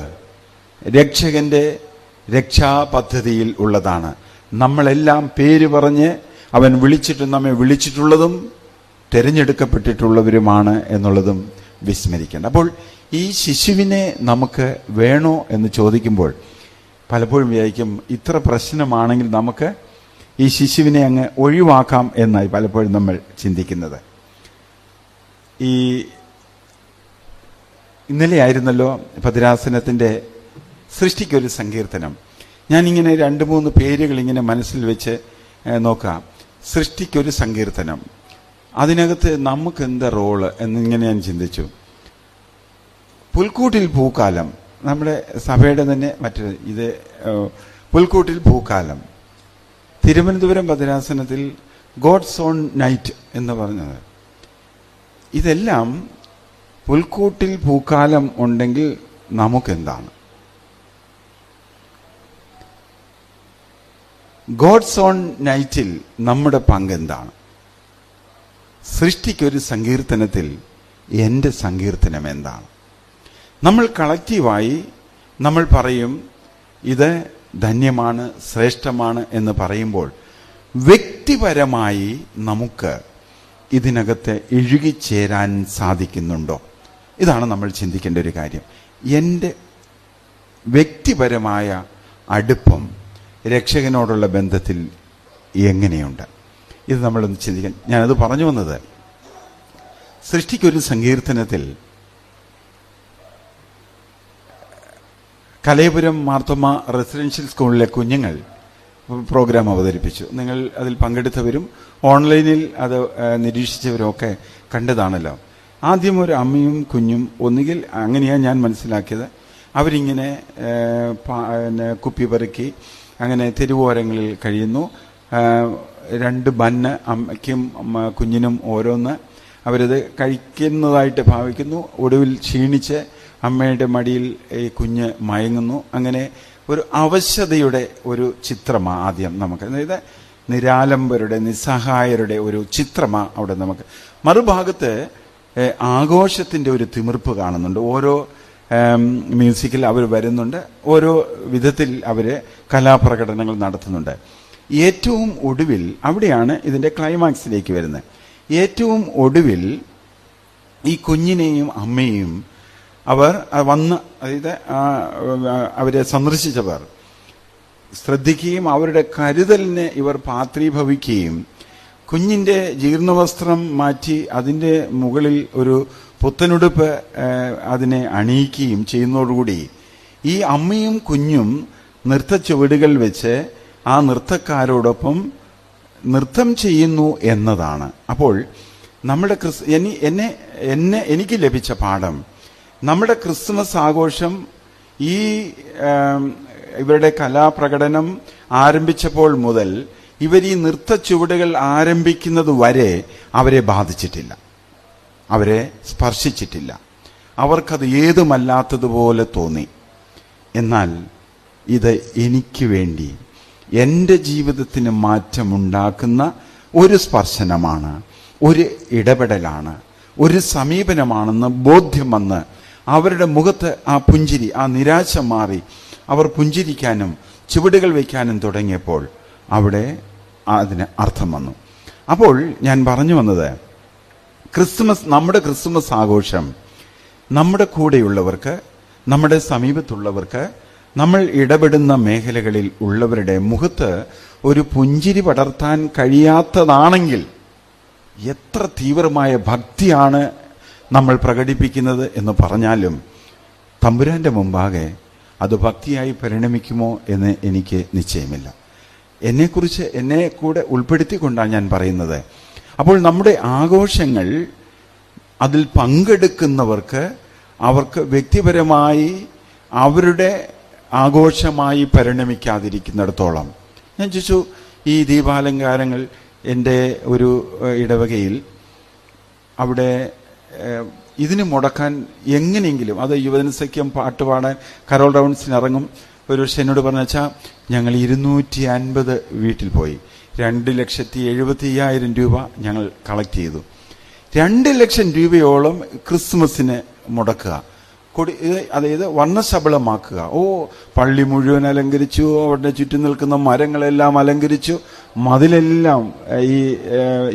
രക്ഷകന്റെ രക്ഷാപദ്ധതിയിൽ ഉള്ളതാണ്. നമ്മളെല്ലാം പേര് പറഞ്ഞ് അവൻ നമ്മെ വിളിച്ചിട്ടുള്ളതും തിരഞ്ഞെടുക്കപ്പെട്ടിട്ടുള്ളവരുമാണ് എന്നുള്ളതും വിസ്മരിക്കേണ്ട. അപ്പോൾ ഈ ശിശുവിനെ നമുക്ക് വേണോ എന്ന് ചോദിക്കുമ്പോൾ പലപ്പോഴും വിചാരിക്കും, ഇത്ര പ്രശ്നമാണെങ്കിൽ നമുക്ക് ഈ ശിശുവിനെ അങ്ങ് ഒഴിവാക്കാം എന്നായി പലപ്പോഴും നമ്മൾ ചിന്തിക്കുന്നത്. ഈ ഇന്നലെ ആയിരുന്നല്ലോ ഭദ്രാസനത്തിൻ്റെ സൃഷ്ടിക്കൊരു സങ്കീർത്തനം. ഞാനിങ്ങനെ 2-3 പേരുകൾ ഇങ്ങനെ മനസ്സിൽ വെച്ച് നോക്കാം. സൃഷ്ടിക്കൊരു സങ്കീർത്തനം, അതിനകത്ത് നമുക്ക് എന്താ റോള് എന്നിങ്ങനെ ഞാൻ ചിന്തിച്ചു. പുൽക്കൂട്ടിൽ പൂക്കാലം, നമ്മുടെ സഭയുടെ തന്നെ മറ്റൊരു ഇത് പുൽക്കൂട്ടിൽ പൂക്കാലം. തിരുവനന്തപുരം ഭദ്രാസനത്തിൽ ഗോഡ്സ് ഓൺ നൈറ്റ് എന്ന് പറഞ്ഞത്. ഇതെല്ലാം പുൽക്കൂട്ടിൽ പൂക്കാലം ഉണ്ടെങ്കിൽ നമുക്കെന്താണ്? ഗോഡ്സ് ഓൺ നൈറ്റിൽ നമ്മുടെ പങ്കെന്താണ്? സൃഷ്ടിക്കൊരു സങ്കീർത്തനത്തിൽ എൻ്റെ സങ്കീർത്തനം എന്താണ്? നമ്മൾ കളക്റ്റീവായി നമ്മൾ പറയും ഇത് ധന്യമാണ്, ശ്രേഷ്ഠമാണ് എന്ന് പറയുമ്പോൾ വ്യക്തിപരമായി നമുക്ക് ഇതിനകത്ത് ഇഴുകിച്ചേരാൻ സാധിക്കുന്നുണ്ടോ? ഇതാണ് നമ്മൾ ചിന്തിക്കേണ്ട ഒരു കാര്യം. എൻ്റെ വ്യക്തിപരമായ അടുപ്പം രക്ഷകനോടുള്ള ബന്ധത്തിൽ എങ്ങനെയുണ്ട്? ഇത് നമ്മളൊന്ന് ചിന്തിക്കാൻ ഞാനത് പറഞ്ഞു വന്നത്. സൃഷ്ടിക്കൊരു സങ്കീർത്തനത്തിൽ കലയപുരം മാർത്തോമ റെസിഡൻഷ്യൽ സ്കൂളിലെ കുഞ്ഞുങ്ങൾ പ്രോഗ്രാം അവതരിപ്പിച്ചു. നിങ്ങൾ അതിൽ പങ്കെടുത്തവരും ഓൺലൈനിൽ അത് നിരീക്ഷിച്ചവരൊക്കെ കണ്ടതാണല്ലോ. ആദ്യം ഒരു അമ്മയും കുഞ്ഞും, ഒന്നുകിൽ അങ്ങനെയാണ് ഞാൻ മനസ്സിലാക്കിയത്, അവരിങ്ങനെ കുപ്പി പെറുക്കി അങ്ങനെ തെരുവോരങ്ങളിൽ കഴിയുന്നു. 2 ബന്ന് അമ്മയ്ക്കും കുഞ്ഞിനും ഓരോന്ന്. അവരത് കഴിക്കുന്നതായിട്ട് ഭാവിക്കുന്നു. ഒടുവിൽ ക്ഷീണിച്ച് അമ്മയുടെ മടിയിൽ ഈ കുഞ്ഞ് മയങ്ങുന്നു. അങ്ങനെ ഒരു അവശതയുടെ ഒരു ചിത്രമാണ് ആദ്യം നമുക്ക്, അതായത് നിരാലംബരുടെ, നിസ്സഹായരുടെ ഒരു ചിത്രമാണ് അവിടെ നമുക്ക്. മറുഭാഗത്ത് ആഘോഷത്തിൻ്റെ ഒരു തിമിർപ്പ് കാണുന്നുണ്ട്. ഓരോ മ്യൂസിക്കിൽ അവർ വരുന്നുണ്ട്, ഓരോ വിധത്തിൽ അവർ കലാപ്രകടനങ്ങൾ നടത്തുന്നുണ്ട്. ഏറ്റവും ഒടുവിൽ അവിടെയാണ് ഇതിന്റെ ക്ലൈമാക്സിലേക്ക് വരുന്നത്. ഏറ്റവും ഒടുവിൽ ഈ കുഞ്ഞിനെയും അമ്മയെയും അവർ വന്ന്, അതായത് അവരെ സന്ദർശിച്ചവർ ശ്രദ്ധിക്കുകയും അവരുടെ കരുതലിന് ഇവർ പാത്രീഭവിക്കുകയും കുഞ്ഞിന്റെ ജീർണവസ്ത്രം മാറ്റി അതിന്റെ മുകളിൽ ഒരു പുത്തനുടുപ്പ് അതിനെ അണിയിക്കുകയും ചെയ്യുന്നതോടുകൂടി ഈ അമ്മയും കുഞ്ഞും നൃത്തച്ചുവടുകൾ വെച്ച് ആ നൃത്തക്കാരോടൊപ്പം നൃത്തം ചെയ്യുന്നു എന്നതാണ്. അപ്പോൾ നമ്മുടെ എനിക്ക് ലഭിച്ച പാഠം, നമ്മുടെ ക്രിസ്മസ് ആഘോഷം ഈ ഇവരുടെ കലാപ്രകടനം ആരംഭിച്ചപ്പോൾ മുതൽ ഇവർ ഈ നൃത്ത ചുവടുകൾ ആരംഭിക്കുന്നത് വരെ അവരെ ബാധിച്ചിട്ടില്ല, അവരെ സ്പർശിച്ചിട്ടില്ല. അവർക്കത് ഏതുമല്ലാത്തതുപോലെ തോന്നി. എന്നാൽ ഇത് എനിക്ക് വേണ്ടി എൻ്റെ ജീവിതത്തിന് മാറ്റമുണ്ടാക്കുന്ന ഒരു സ്പർശനമാണ്, ഒരു ഇടപെടലാണ്, ഒരു സമീപനമാണെന്ന് ബോധ്യം വന്ന് അവരുടെ മുഖത്ത് ആ പുഞ്ചിരി, ആ നിരാശ മാറി അവർ പുഞ്ചിരിക്കാനും ചുവടുകൾ വയ്ക്കാനും തുടങ്ങിയപ്പോൾ അവിടെ അതിന് അർത്ഥം വന്നു. അപ്പോൾ ഞാൻ പറഞ്ഞു വന്നത്, നമ്മുടെ ക്രിസ്മസ് ആഘോഷം നമ്മുടെ കൂടെയുള്ളവർക്ക്, നമ്മുടെ സമീപത്തുള്ളവർക്ക്, നമ്മൾ ഇടപെടുന്ന മേഖലകളിൽ ഉള്ളവരുടെ മുഖത്ത് ഒരു പുഞ്ചിരി പടർത്താൻ കഴിയാത്തതാണെങ്കിൽ എത്ര തീവ്രമായ ഭക്തിയാണ് നമ്മൾ പ്രകടിപ്പിക്കുന്നത് എന്ന് പറഞ്ഞാലും തമ്പുരാന്റെ മുമ്പാകെ അത് ഭക്തിയായി പരിണമിക്കുമോ എന്ന് എനിക്ക് നിശ്ചയമില്ല. എന്നെക്കുറിച്ച് എന്നെ കൂടെ ഉൾപ്പെടുത്തിക്കൊണ്ടാണ് ഞാൻ പറയുന്നത്. അപ്പോൾ നമ്മുടെ ആഘോഷങ്ങൾ, അതിൽ പങ്കെടുക്കുന്നവർക്ക് അവർക്ക് വ്യക്തിപരമായി അവരുടെ ആഘോഷമായി പരിണമിക്കാതിരിക്കുന്നിടത്തോളം, ഞാൻ ചോദിച്ചു, ഈ ദീപാലങ്കാരങ്ങൾ എൻ്റെ ഒരു ഇടവകയിൽ അവിടെ ഇതിന് മുടക്കാൻ എങ്ങനെയെങ്കിലും, അത് യുവജനസഖ്യം പാട്ടുപാടാൻ കരോൾ റൗണ്ട്സിന് ഇറങ്ങും. ഒരു പക്ഷെ എന്നോട് പറഞ്ഞു, വെച്ചാൽ ഞങ്ങൾ 250 വീട്ടിൽ പോയി 2,70,50,000 രൂപ ഞങ്ങൾ കളക്ട് ചെയ്തു. 2 ലക്ഷം രൂപയോളം ക്രിസ്മസിന് മുടക്കുക, അതായത് വർണ്ണശബളമാക്കുക. പള്ളി മുഴുവൻ അലങ്കരിച്ചു, അവിടെ ചുറ്റും നിൽക്കുന്ന മരങ്ങളെല്ലാം അലങ്കരിച്ചു, മതിലെല്ലാം ഈ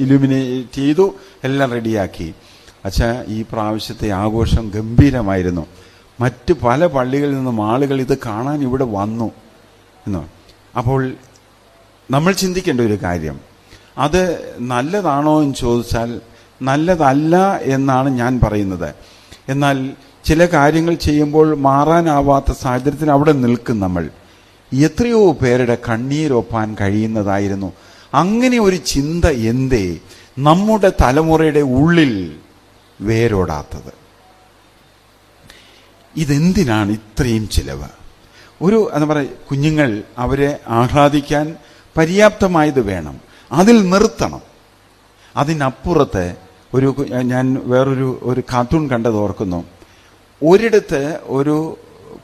ഇലുമിനേറ്റ് ചെയ്തു, എല്ലാം റെഡിയാക്കി. അച്ഛാ, ഈ പ്രാവശ്യത്തെ ആഘോഷം ഗംഭീരമായിരുന്നു. മറ്റ് പല പള്ളികളിൽ നിന്നും ആളുകൾ ഇത് കാണാൻ ഇവിടെ വന്നു എന്നോ. അപ്പോൾ നമ്മൾ ചിന്തിക്കേണ്ട ഒരു കാര്യം, അത് നല്ലതാണോ എന്ന് ചോദിച്ചാൽ നല്ലതല്ല എന്നാണ് ഞാൻ പറയുന്നത്. എന്നാൽ ചില കാര്യങ്ങൾ ചെയ്യുമ്പോൾ മാറാനാവാത്ത സാഹചര്യത്തിൽ അവിടെ നിൽക്കും നമ്മൾ. എത്രയോ പേരുടെ കണ്ണീരൊപ്പാൻ കഴിയുന്നതായിരുന്നു. അങ്ങനെ ഒരു ചിന്ത എന്തേ നമ്മുടെ തലമുറയുടെ ഉള്ളിൽ വേരോടാത്തത്? ഇതെന്തിനാണ് ഇത്രയും ചിലവ്? എന്താ പറയുക, കുഞ്ഞുങ്ങൾ അവരെ ആഹ്ലാദിക്കാൻ പര്യാപ്തമായത് വേണം, അതിൽ നിർത്തണം. അതിനപ്പുറത്ത് ഞാൻ വേറൊരു കാർട്ടൂൺ കണ്ടത് ഓർക്കുന്നു. ഒരിടത്ത് ഒരു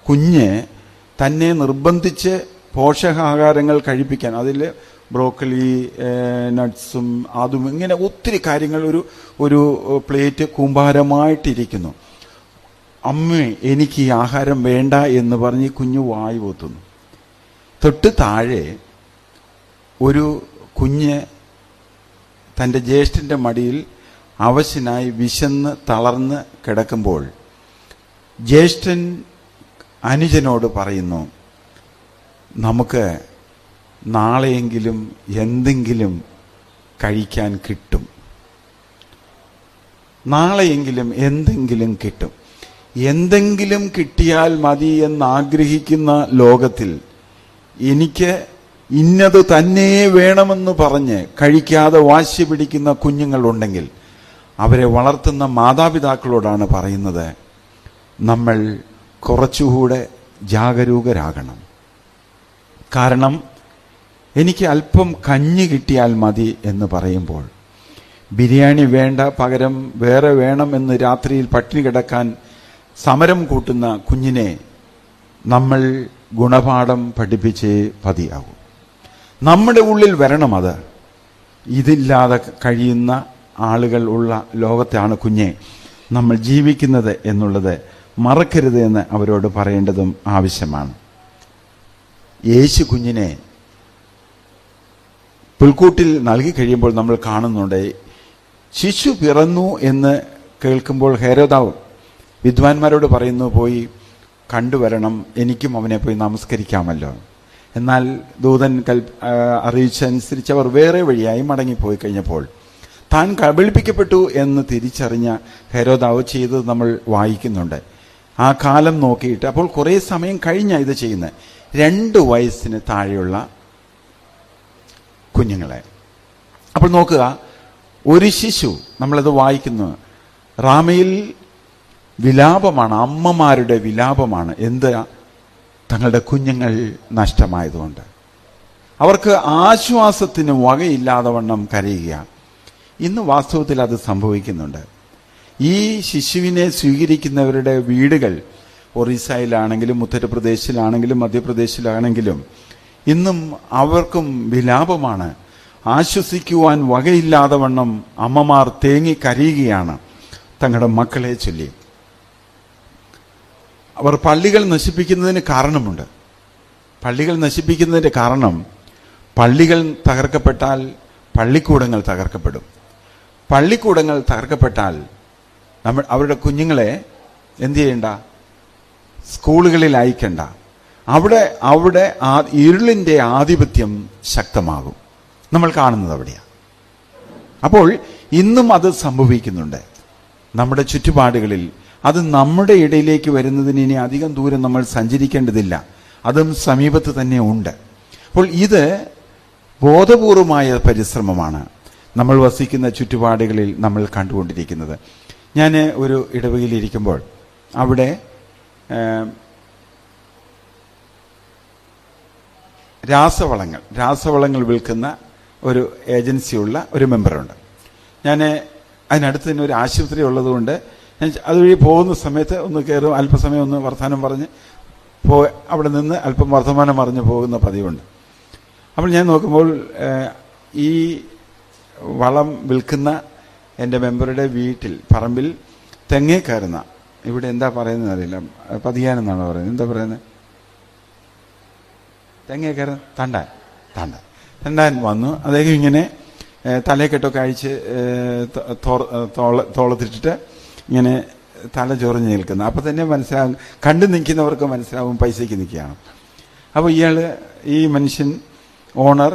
കുഞ്ഞ് തന്നെ നിർബന്ധിച്ച് പോഷകാഹാരങ്ങൾ കഴിപ്പിക്കാൻ, അതിൽ ബ്രോക്കലി, നട്ട്സും അതും ഇങ്ങനെ ഒത്തിരി കാര്യങ്ങൾ ഒരു പ്ലേറ്റ് കൂമ്പാരമായിട്ടിരിക്കുന്നു. അമ്മേ, എനിക്ക് ഈ ആഹാരം വേണ്ട എന്ന് പറഞ്ഞ് കുഞ്ഞു വായു പൊത്തുന്നു. തൊട്ട് താഴെ ഒരു കുഞ്ഞ് തൻ്റെ ജ്യേഷ്ഠൻ്റെ മടിയിൽ അവശനായി വിശന്ന് തളർന്ന് കിടക്കുമ്പോൾ ജ്യേഷ്ഠൻ അനുജനോട് പറയുന്നു, നമുക്ക് നാളെയെങ്കിലും എന്തെങ്കിലും കഴിക്കാൻ കിട്ടും, നാളെയെങ്കിലും എന്തെങ്കിലും കിട്ടും. എന്തെങ്കിലും കിട്ടിയാൽ മതി എന്നാഗ്രഹിക്കുന്ന ലോകത്തിൽ എനിക്ക് ഇന്നത് തന്നെ വേണമെന്ന് പറഞ്ഞ് കഴിക്കാതെ വാശി പിടിക്കുന്ന കുഞ്ഞുങ്ങളുണ്ടെങ്കിൽ അവരെ വളർത്തുന്ന മാതാപിതാക്കളോടാണ് പറയുന്നത്, നമ്മൾ കുറച്ചുകൂടെ ജാഗരൂകരാകണം. കാരണം എനിക്ക് അല്പം കഞ്ഞി കിട്ടിയാൽ മതി എന്ന് പറയുമ്പോൾ, ബിരിയാണി വേണ്ട, പകരം വേറെ വേണം എന്ന് രാത്രിയിൽ പട്ടിണി കിടക്കാൻ സമരം കൂട്ടുന്ന കുഞ്ഞിനെ നമ്മൾ ഗുണപാഠം പഠിപ്പിച്ചേ പതിയാകും. നമ്മുടെ ഉള്ളിൽ വരണം അത്. ഇതില്ലാതെ കഴിയുന്ന ആളുകൾ ഉള്ള ലോകത്താണ് കുഞ്ഞെ നമ്മൾ ജീവിക്കുന്നത് എന്നുള്ളത് മറക്കരുത് എന്ന് അവരോട് പറയേണ്ടതും ആവശ്യമാണ്. യേശു കുഞ്ഞിനെ പുൽക്കൂട്ടിൽ നൽകി കഴിയുമ്പോൾ നമ്മൾ കാണുന്നുണ്ട്, ശിശു പിറന്നു എന്ന് കേൾക്കുമ്പോൾ ഹേരോദാവ് വിദ്വാൻമാരോട് പറയുന്നു, പോയി കണ്ടുവരണം, എനിക്കും അവനെ പോയി നമസ്കരിക്കാമല്ലോ. എന്നാൽ ദൂതൻ അറിയിച്ചനുസരിച്ച് അവർ വേറെ വഴിയായി മടങ്ങിപ്പോയി കഴിഞ്ഞപ്പോൾ താൻ കബളിപ്പിക്കപ്പെട്ടു എന്ന് തിരിച്ചറിഞ്ഞ ഹെരോദാവ് ചെയ്തത് നമ്മൾ വായിക്കുന്നുണ്ട്. ആ കാലം നോക്കിയിട്ട്, അപ്പോൾ കുറേ സമയം കഴിഞ്ഞാണ് ഇത് ചെയ്യുന്നത്, 2 വയസ്സിന് താഴെയുള്ള കുഞ്ഞുങ്ങളെ. അപ്പോൾ നോക്കുക, ഒരു ശിശു, നമ്മളത് വായിക്കുന്നു, റാമയിൽ വിലാപമാണ്, അമ്മമാരുടെ വിലാപമാണ്. എന്താ? തങ്ങളുടെ കുഞ്ഞുങ്ങൾ നഷ്ടമായതുകൊണ്ട് അവർക്ക് ആശ്വാസത്തിന് വകയില്ലാതെ വണ്ണം കരയുക. ഇന്ന് വാസ്തവത്തിൽ അത് സംഭവിക്കുന്നുണ്ട്. ഈ ശിശുവിനെ സ്വീകരിക്കുന്നവരുടെ വീടുകൾ ഒറീസയിലാണെങ്കിലും ഉത്തർപ്രദേശിലാണെങ്കിലും മധ്യപ്രദേശിലാണെങ്കിലും ഇന്നും അവർക്കും വിലാപമാണ്. ആശ്വസിക്കുവാൻ വകയില്ലാതെ വണ്ണം അമ്മമാർ തേങ്ങി കരയുകയാണ് തങ്ങളുടെ മക്കളെ ചൊല്ലി. അവർ പള്ളികൾ നശിപ്പിക്കുന്നതിന് കാരണമുണ്ട്. പള്ളികൾ നശിപ്പിക്കുന്നതിൻ്റെ കാരണം, പള്ളികൾ തകർക്കപ്പെട്ടാൽ പള്ളിക്കൂടങ്ങൾ തകർക്കപ്പെടും. പള്ളിക്കൂടങ്ങൾ തകർക്കപ്പെട്ടാൽ അവരുടെ കുഞ്ഞുങ്ങളെ എന്ത് ചെയ്യണ്ട? സ്കൂളുകളിൽ അയക്കണ്ട. അവിടെ ഇരുളിൻ്റെ ആധിപത്യം ശക്തമാകും. നമ്മൾ കാണുന്നത് അവിടെയാണ്. അപ്പോൾ ഇന്നും അത് സംഭവിക്കുന്നുണ്ട് നമ്മുടെ ചുറ്റുപാടുകളിൽ. അത് നമ്മുടെ ഇടയിലേക്ക് വരുന്നതിന് ഇനി അധികം ദൂരം നമ്മൾ സഞ്ചരിക്കേണ്ടതില്ല, അതും സമീപത്ത് തന്നെ ഉണ്ട്. അപ്പോൾ ഇത് ബോധപൂർവമായ പരിശ്രമമാണ് നമ്മൾ വസിക്കുന്ന ചുറ്റുപാടുകളിൽ നമ്മൾ കണ്ടുകൊണ്ടിരിക്കുന്നത്. ഞാൻ ഒരു ഇടവകയിലിരിക്കുമ്പോൾ അവിടെ രാസവളങ്ങൾ വിൽക്കുന്ന ഒരു ഏജൻസിയുള്ള ഒരു മെമ്പറുണ്ട്. ഞാൻ അതിനടുത്ത് തന്നെ ഒരു ആശുപത്രി ഉള്ളതുകൊണ്ട് ഞാൻ അതുവഴി പോകുന്ന സമയത്ത് ഒന്ന് കയറും, അല്പസമയം ഒന്ന് വർത്തമാനം പറഞ്ഞ് അവിടെ നിന്ന് അല്പം വർത്തമാനം പറഞ്ഞ് പോകുന്ന പതിവുണ്ട്. അപ്പോൾ ഞാൻ നോക്കുമ്പോൾ ഈ വളം വിൽക്കുന്ന എൻ്റെ മെമ്പറുടെ വീട്ടിൽ പറമ്പിൽ തെങ്ങേ കയറുന്ന, ഇവിടെ എന്താ പറയുന്നത് അറിയില്ല, പതിയാനെന്നാണ് പറയുന്നത്, എന്താ പറയുന്നത്, തെങ്ങേ കയറുന്ന തണ്ടാൻ വന്നു. അദ്ദേഹം ഇങ്ങനെ തലക്കെട്ടൊക്കെ അഴിച്ച് തോളത്തിട്ടിട്ട് ഇങ്ങനെ തല ചൊറിഞ്ഞ് നിൽക്കുന്നു. അപ്പം തന്നെ മനസ്സിലാകും, കണ്ടു നിൽക്കുന്നവർക്ക് മനസ്സിലാവും പൈസയ്ക്ക് നിൽക്കുകയാണ്. അപ്പോൾ ഈ മനുഷ്യൻ ഓണർ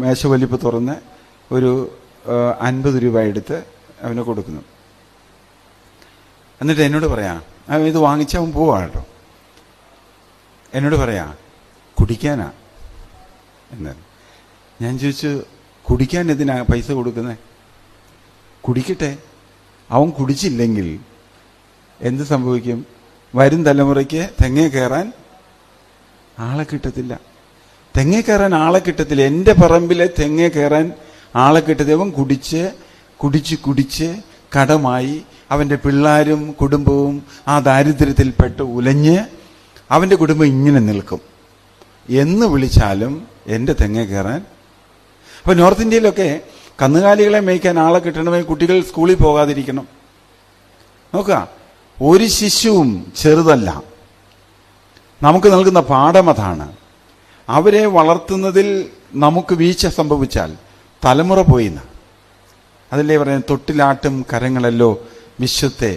മേശവലിപ്പ് തുറന്ന് ഒരു 50 രൂപ എടുത്ത് അവന് കൊടുക്കുന്നു. എന്നിട്ട് എന്നോട് പറയാം, ഇത് വാങ്ങിച്ചവൻ പോവാ കേട്ടോ, എന്നോട് പറയാ കുടിക്കാനാ എന്ന്. ഞാൻ ചോദിച്ചു, കുടിക്കാൻ എന്തിനാ പൈസ കൊടുക്കുന്നത്? കുടിക്കട്ടെ, അവൻ കുടിച്ചില്ലെങ്കിൽ എന്ത് സംഭവിക്കും? വരും തലമുറയ്ക്ക് തെങ്ങേ കയറാൻ ആളെ കിട്ടത്തില്ല. തെങ്ങേ കയറാൻ ആളെ കിട്ടത്തില്ല. എൻ്റെ പറമ്പിലെ തെങ്ങേ കയറാൻ ആളെ കിട്ടത്തില്ല. അവൻ കുടിച്ച് കടമായി അവൻ്റെ പിള്ളേരും കുടുംബവും ആ ദാരിദ്ര്യത്തിൽപ്പെട്ട് ഉലഞ്ഞ് അവൻ്റെ കുടുംബം ഇങ്ങനെ നിൽക്കും. എന്ന് വിളിച്ചാലും എൻ്റെ തെങ്ങേ കയറാൻ. അപ്പോൾ നോർത്ത് ഇന്ത്യയിലൊക്കെ കന്നുകാലികളെ മേയ്ക്കാൻ ആളെ കിട്ടണമെങ്കിൽ കുട്ടികൾ സ്കൂളിൽ പോകാതിരിക്കണം. നോക്കുക, ഒരു ശിശുവും ചെറുതല്ല. നമുക്ക് നൽകുന്ന പാഠം അതാണ്. അവരെ വളർത്തുന്നതിൽ നമുക്ക് വീഴ്ച സംഭവിച്ചാൽ തലമുറ പോയിന്ന്. അതല്ലേ പറയുന്നത്, തൊട്ടിലാട്ടും കരങ്ങളല്ലോ വിശ്വത്തെ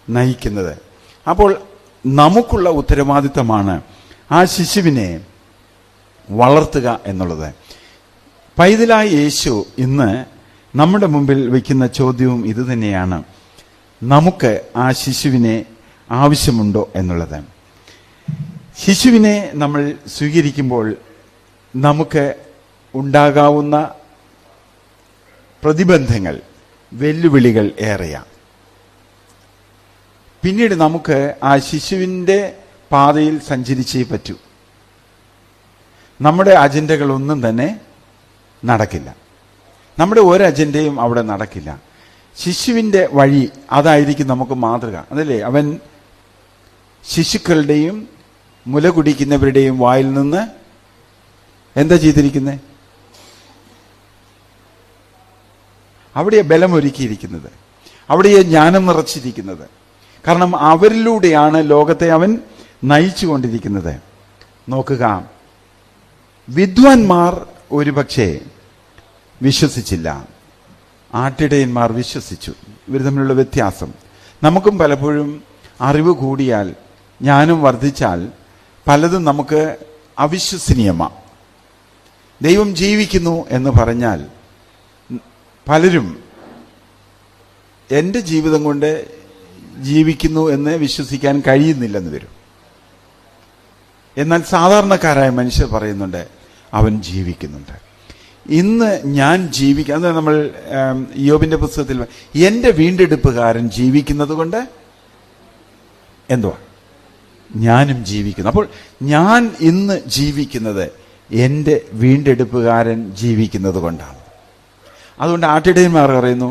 നയിക്കുന്നത്. അപ്പോൾ നമുക്കുള്ള ഉത്തരവാദിത്തമാണ് ആ ശിശുവിനെ വളർത്തുക എന്നുള്ളത്. പൈതലായ യേശു ഇന്ന് നമ്മുടെ മുമ്പിൽ വയ്ക്കുന്ന ചോദ്യവും ഇതുതന്നെയാണ്. നമുക്ക് ആ ശിശുവിനെ ആവശ്യമുണ്ടോ എന്നുള്ളത്. ശിശുവിനെ നമ്മൾ സ്വീകരിക്കുമ്പോൾ നമുക്ക് ഉണ്ടാകാവുന്ന പ്രതിബന്ധങ്ങൾ, വെല്ലുവിളികൾ ഏറെയാണ്. പിന്നീട് നമുക്ക് ആ ശിശുവിൻ്റെ പാതയിൽ സഞ്ചരിച്ചേ പറ്റൂ. നമ്മുടെ അജണ്ടകളൊന്നും തന്നെ നടക്കില്ല. നമ്മുടെ ഒരു അജണ്ടയും അവിടെ നടക്കില്ല. ശിശുവിൻ്റെ വഴി അതായിരിക്കും നമുക്ക് മാതൃക. അതല്ലേ, അവൻ ശിശുക്കളുടെയും മുല കുടിക്കുന്നവരുടെയും വായിൽ നിന്ന് എന്താ ചെയ്തിരിക്കുന്നത്? അവിടെയാണ് ബലമൊരുക്കിയിരിക്കുന്നത്, അവിടെയാണ് ജ്ഞാനം നിറച്ചിരിക്കുന്നത്. കാരണം അവരിലൂടെയാണ് ലോകത്തെ അവൻ നയിച്ചു കൊണ്ടിരിക്കുന്നത്. നോക്കുക, വിദ്വാൻമാർ ഒരുപക്ഷെ വിശ്വസിച്ചില്ല, ആട്ടിടയന്മാർ വിശ്വസിച്ചു. ഇവർ തമ്മിലുള്ള വ്യത്യാസം. നമുക്കും പലപ്പോഴും അറിവ് കൂടിയാൽ, ജ്ഞാനം വർദ്ധിച്ചാൽ പലതും നമുക്ക് അവിശ്വസനീയമാണ്. ദൈവം ജീവിക്കുന്നു എന്ന് പറഞ്ഞാൽ പലരും എൻ്റെ ജീവിതം കൊണ്ട് ജീവിക്കുന്നു എന്ന് വിശ്വസിക്കാൻ കഴിയുന്നില്ലെന്ന് വരും. എന്നാൽ സാധാരണക്കാരായ മനുഷ്യർ പറയുന്നുണ്ട് അവൻ ജീവിക്കുന്നുണ്ട്. ഇന്ന് ഞാൻ അത് നമ്മൾ യോബിന്റെ പുസ്തകത്തിൽ എൻ്റെ വീണ്ടെടുപ്പുകാരൻ ജീവിക്കുന്നത് കൊണ്ട് എന്തുവാ ഞാനും ജീവിക്കുന്നു. അപ്പോൾ ഞാൻ ഇന്ന് ജീവിക്കുന്നത് എൻ്റെ വീണ്ടെടുപ്പുകാരൻ ജീവിക്കുന്നത് കൊണ്ടാണ്. അതുകൊണ്ട് ആട്ടിടയന്മാർ പറയുന്നു,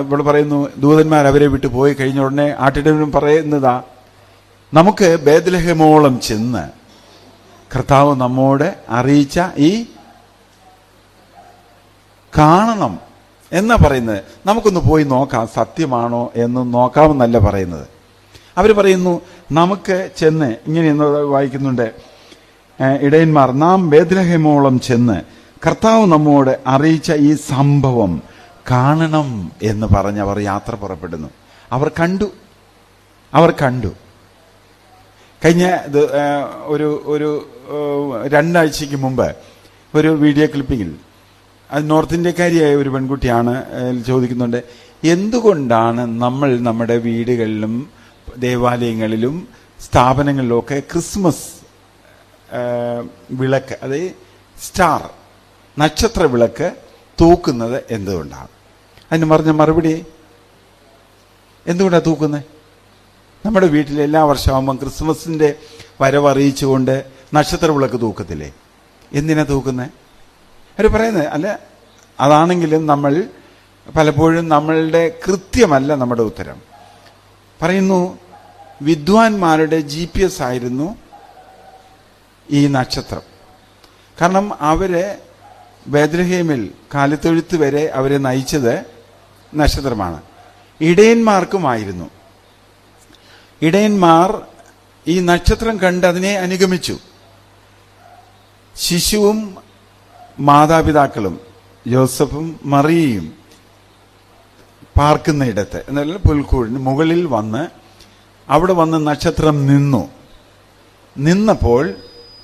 ഇവിടെ പറയുന്നു, ദൂതന്മാർ അവരെ വിട്ടു പോയി കഴിഞ്ഞ ഉടനെ ആട്ടിടയനും പറയുന്നതാ, നമുക്ക് ബേത്ലഹേമോളം ചെന്ന് കർത്താവ് നമ്മോട് അറിയിച്ച ഈ കാണണം എന്നാ പറയുന്നത്. നമുക്കൊന്ന് പോയി നോക്കാം സത്യമാണോ എന്ന് നോക്കാമെന്നല്ല പറയുന്നത്. അവർ പറയുന്നു നമുക്ക് ചെന്ന്, ഇങ്ങനെ വായിക്കുന്നുണ്ട്, ഇടയന്മാർ നാം ബേത്ലഹേമോളം ചെന്ന് കർത്താവ് നമ്മോട് അറിയിച്ച ഈ സംഭവം കാണണം എന്ന് പറഞ്ഞ് അവർ യാത്ര പുറപ്പെടുന്നു. അവർ കണ്ടു. കഴിഞ്ഞ ഒരു 2 ആഴ്ചയ്ക്ക് മുമ്പ് ഒരു വീഡിയോ ക്ലിപ്പിങ്ങിൽ, അത് നോർത്ത് ഇന്ത്യക്കാരിയായ ഒരു പെൺകുട്ടിയാണ് ചോദിക്കുന്നുണ്ട്, എന്തുകൊണ്ടാണ് നമ്മൾ നമ്മുടെ വീടുകളിലും ദേവാലയങ്ങളിലും സ്ഥാപനങ്ങളിലുമൊക്കെ ക്രിസ്മസ് വിളക്ക്, അതായത് സ്റ്റാർ, നക്ഷത്ര വിളക്ക് തൂക്കുന്നത് എന്തുകൊണ്ടാണ്? അതിന് പറഞ്ഞ മറുപടി, എന്തുകൊണ്ടാണ് തൂക്കുന്നത്? നമ്മുടെ വീട്ടിൽ എല്ലാ വർഷമാകുമ്പം ക്രിസ്മസിന്റെ വരവറിയിച്ചുകൊണ്ട് നക്ഷത്ര വിളക്ക് തൂക്കത്തില്ലേ? എന്തിനാ തൂക്കുന്നത്? അവർ പറയുന്നത് അല്ല, അതാണെങ്കിലും നമ്മൾ പലപ്പോഴും നമ്മളുടെ കൃത്യമല്ല നമ്മുടെ ഉത്തരം. പറയുന്നു വിദ്വാൻമാരുടെ GPS ആയിരുന്നു ഈ നക്ഷത്രം. കാരണം അവര് ബേത്ലഹേമിൽ കാലിത്തൊഴുത്ത് വരെ അവരെ നയിച്ചത് നക്ഷത്രമാണ്. ഇടയന്മാർക്കുമായിരുന്നു. ഇടയന്മാർ ഈ നക്ഷത്രം കണ്ട് അതിനെ അനുഗമിച്ചു. ശിശുവും മാതാപിതാക്കളും യോസഫും മറിയയും പാർക്കുന്നയിടത്ത്, എന്നാൽ പുൽക്കൂടിന് മുകളിൽ വന്ന് അവിടെ വന്ന് നക്ഷത്രം നിന്നപ്പോൾ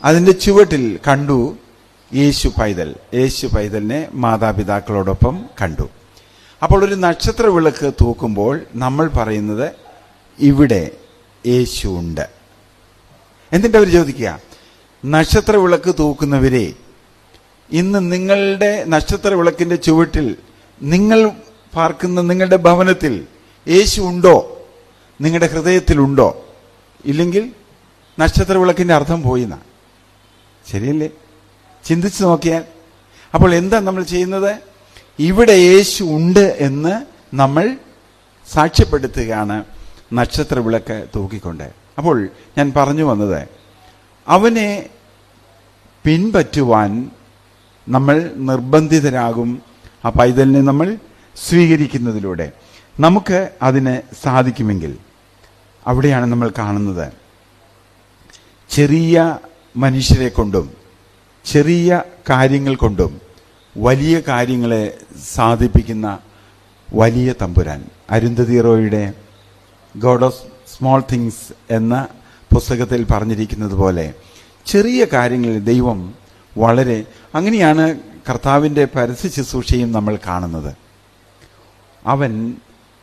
അതിന്റെ ചുവട്ടിൽ കണ്ടു യേശു പൈതലിനെ മാതാപിതാക്കളോടൊപ്പം കണ്ടു. അപ്പോൾ ഒരു നക്ഷത്ര വിളക്ക് തൂക്കുമ്പോൾ നമ്മൾ പറയുന്നത് ഇവിടെ യേശു ഉണ്ട്. എന്നിട്ട് അവർ ചോദിക്കുക, നക്ഷത്ര വിളക്ക് തൂക്കുന്നവരെ, ഇന്ന് നിങ്ങളുടെ നക്ഷത്ര വിളക്കിന്റെ ചുവട്ടിൽ, നിങ്ങൾ പാർക്കുന്ന നിങ്ങളുടെ ഭവനത്തിൽ യേശു ഉണ്ടോ? നിങ്ങളുടെ ഹൃദയത്തിലുണ്ടോ? ഇല്ലെങ്കിൽ നക്ഷത്ര വിളക്കിന്റെ അർത്ഥം പോയിന്ന. ശരിയല്ലേ? ചിന്തിച്ചു നോക്കിയാൽ. അപ്പോൾ എന്താ നമ്മൾ ചെയ്യുന്നത്? ഇവിടെ യേശു ഉണ്ട് എന്ന് നമ്മൾ സാക്ഷ്യപ്പെടുത്തുകയാണ് നക്ഷത്ര വിളക്ക് തൂക്കിക്കൊണ്ട്. അപ്പോൾ ഞാൻ പറഞ്ഞു വന്നത്, അവനെ പിൻപറ്റുവാൻ നമ്മൾ നിർബന്ധിതരാകും. ആ പൈതലിനെ നമ്മൾ സ്വീകരിക്കുന്നതിലൂടെ നമുക്ക് അതിന് സാധിക്കുമെങ്കിൽ, അവിടെയാണ് നമ്മൾ കാണുന്നത് ചെറിയ മനുഷ്യരെ കൊണ്ടും ചെറിയ കാര്യങ്ങൾ കൊണ്ടും വലിയ കാര്യങ്ങളെ സാധിപ്പിക്കുന്ന വലിയ തമ്പുരാൻ. അരുന്ധതി റോയിയുടെ ഗോഡ് ഓഫ് സ്മോൾ തിങ്സ് എന്ന പുസ്തകത്തിൽ പറഞ്ഞിരിക്കുന്നത് പോലെ ചെറിയ കാര്യങ്ങളിൽ ദൈവം വളരെ, അങ്ങനെയാണ് കർത്താവിൻ്റെ പരസ്യ ശുശ്രൂഷയും നമ്മൾ കാണുന്നത്. അവൻ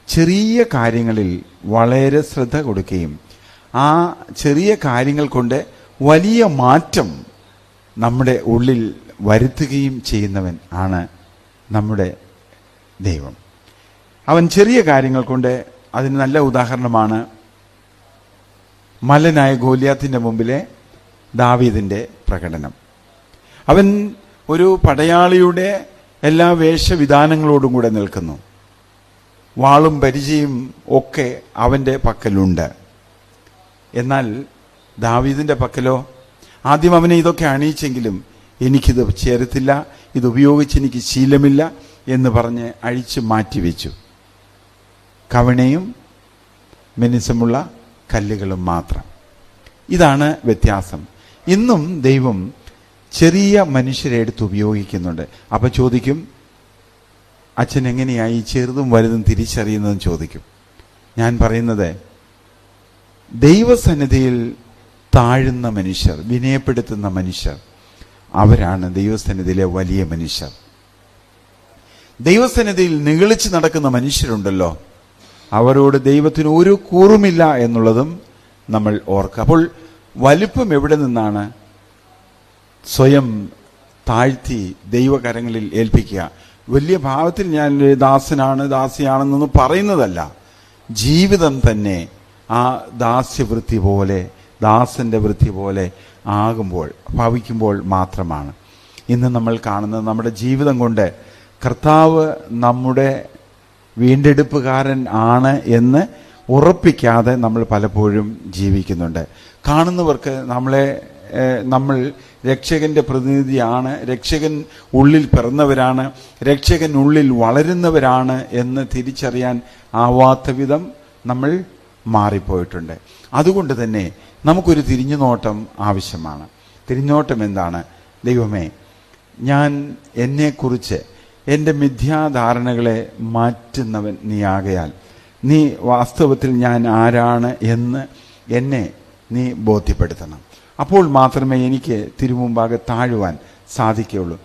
ചെറിയ കാര്യങ്ങളിൽ വളരെ ശ്രദ്ധ കൊടുക്കുകയും ആ ചെറിയ കാര്യങ്ങൾ കൊണ്ട് വലിയ മാറ്റം നമ്മുടെ ഉള്ളിൽ വരുത്തുകയും ചെയ്യുന്നവൻ ആണ് നമ്മുടെ ദൈവം. അവൻ ചെറിയ കാര്യങ്ങൾ കൊണ്ട്, അതിന് നല്ല ഉദാഹരണമാണ് മല്ലനായ ഗോലിയാത്തിന്റെ മുമ്പിലെ ദാവീദിന്റെ പ്രകടനം. അവൻ ഒരു പടയാളിയുടെ എല്ലാ വേഷവിധാനങ്ങളോടും കൂടെ നിൽക്കുന്നു. വാളും പരിചയും ഒക്കെ അവന്റെ പക്കലുണ്ട്. എന്നാൽ ദാവീദിന്റെ പക്കലോ, ആദ്യം അവനെ ഇതൊക്കെ അണിയിച്ചെങ്കിലും എനിക്കിത് ചേരത്തില്ല, ഇത് ഉപയോഗിച്ച് എനിക്ക് ശീലമില്ല എന്ന് പറഞ്ഞ് അഴിച്ചു മാറ്റിവെച്ചു. കവണയും മിനുസമുള്ള കല്ലുകളും മാത്രം. ഇതാണ് വ്യത്യാസം. ഇന്നും ദൈവം ചെറിയ മനുഷ്യരെ എടുത്ത് ഉപയോഗിക്കുന്നുണ്ട്. അപ്പം ചോദിക്കും, അച്ഛൻ എങ്ങനെയായി ചെറുതും വലുതും തിരിച്ചറിയുന്നതെന്ന് ചോദിക്കും. ഞാൻ പറയുന്നത്, ദൈവസന്നിധിയിൽ താഴുന്ന മനുഷ്യർ, വിനയപ്പെടുത്തുന്ന മനുഷ്യർ, അവരാണ് ദൈവസന്നിധിയിലെ വലിയ മനുഷ്യർ. ദൈവസന്നിധിയിൽ നിഗളിച്ച് നടക്കുന്ന മനുഷ്യരുണ്ടല്ലോ, അവരോട് ദൈവത്തിന് ഒരു കൂറുമില്ല എന്നുള്ളതും നമ്മൾ ഓർക്കുക. അപ്പോൾ വലിപ്പം എവിടെ നിന്നാണ്? സ്വയം താഴ്ത്തി ദൈവകരങ്ങളിൽ ഏൽപ്പിക്കുക. വലിയ ഭാവത്തിൽ ഞാൻ ദാസനാണ്, ദാസിയാണെന്നൊന്നും പറയുന്നതല്ല. ജീവിതം തന്നെ ആ ദാസ്യവൃത്തി പോലെ, ദാസന്റെ വൃത്തി പോലെ ആകുമ്പോൾ, ഭവിക്കുമ്പോൾ മാത്രമാണ് ഇന്ന് നമ്മൾ കാണുന്നത്. നമ്മുടെ ജീവിതം കൊണ്ട് കർത്താവ് നമ്മുടെ വീണ്ടെടുപ്പുകാരൻ ആണ് എന്ന് ഉറപ്പിക്കാതെ നമ്മൾ പലപ്പോഴും ജീവിക്കുന്നുണ്ട്. കാണുന്നവർക്ക് നമ്മൾ രക്ഷകന്റെ പ്രതിനിധിയാണ്, രക്ഷകൻ ഉള്ളിൽ പിറന്നവരാണ്, രക്ഷകൻ ഉള്ളിൽ വളരുന്നവരാണ് എന്ന് തിരിച്ചറിയാൻ ആവാത്ത വിധം നമ്മൾ മാറിപ്പോയിട്ടുണ്ട്. അതുകൊണ്ട് തന്നെ നമുക്കൊരു തിരിഞ്ഞുനോട്ടം ആവശ്യമാണ്. തിരിഞ്ഞുനോട്ടം എന്താണ്? ദൈവമേ, ഞാൻ എന്നെക്കുറിച്ച് എൻ്റെ മിഥ്യാധാരണകളെ മാറ്റുന്നവൻ നീയാകയാൽ നീ വാസ്തവത്തിൽ ഞാൻ ആരാണ് എന്ന് എന്നെ നീ ബോധ്യപ്പെടുത്തണം. അപ്പോൾ മാത്രമേ എനിക്ക് തിരുമുമ്പാകെ താഴുവാൻ സാധിക്കുകയുള്ളൂ.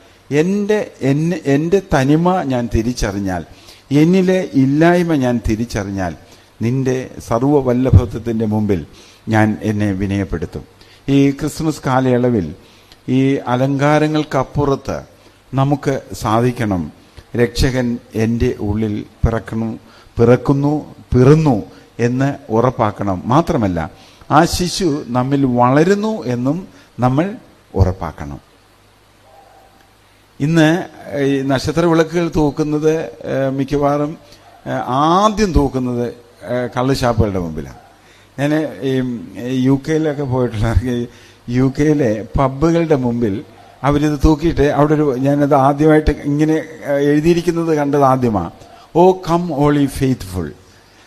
എൻ്റെ തനിമ ഞാൻ തിരിച്ചറിഞ്ഞാൽ, എന്നിലെ ഇല്ലായ്മ ഞാൻ തിരിച്ചറിഞ്ഞാൽ, നിന്റെ സർവ്വവല്ലഭത്വത്തിൻ്റെ മുമ്പിൽ ഞാൻ എന്നെ വിനയപ്പെടുത്തും. ഈ ക്രിസ്മസ് കാലയളവിൽ ഈ അലങ്കാരങ്ങൾക്കപ്പുറത്ത് നമുക്ക് സാധിക്കണം, രക്ഷകൻ എൻ്റെ ഉള്ളിൽ പിറന്നു എന്ന് ഉറപ്പാക്കണം. മാത്രമല്ല, ആ ശിശു നമ്മിൽ വളരുന്നു എന്നും നമ്മൾ ഉറപ്പാക്കണം. ഇന്ന് ഈ നക്ഷത്ര വിളക്കുകൾ തൂക്കുന്നത് മിക്കവാറും ആദ്യം തൂക്കുന്നത് കള്ളുഷാപ്പുകളുടെ മുമ്പിലാണ്. ഞാൻ ഈ UK പോയിട്ടുള്ള UK പബ്ബുകളുടെ മുമ്പിൽ അവരിത് തൂക്കിയിട്ട് അവിടെ ഞാനത് ആദ്യമായിട്ട് ഇങ്ങനെ എഴുതിയിരിക്കുന്നത് കണ്ടത് ആദ്യമാണ്. ഓ കം ഓളി ഫെയ്ത്ത്ഫുൾ,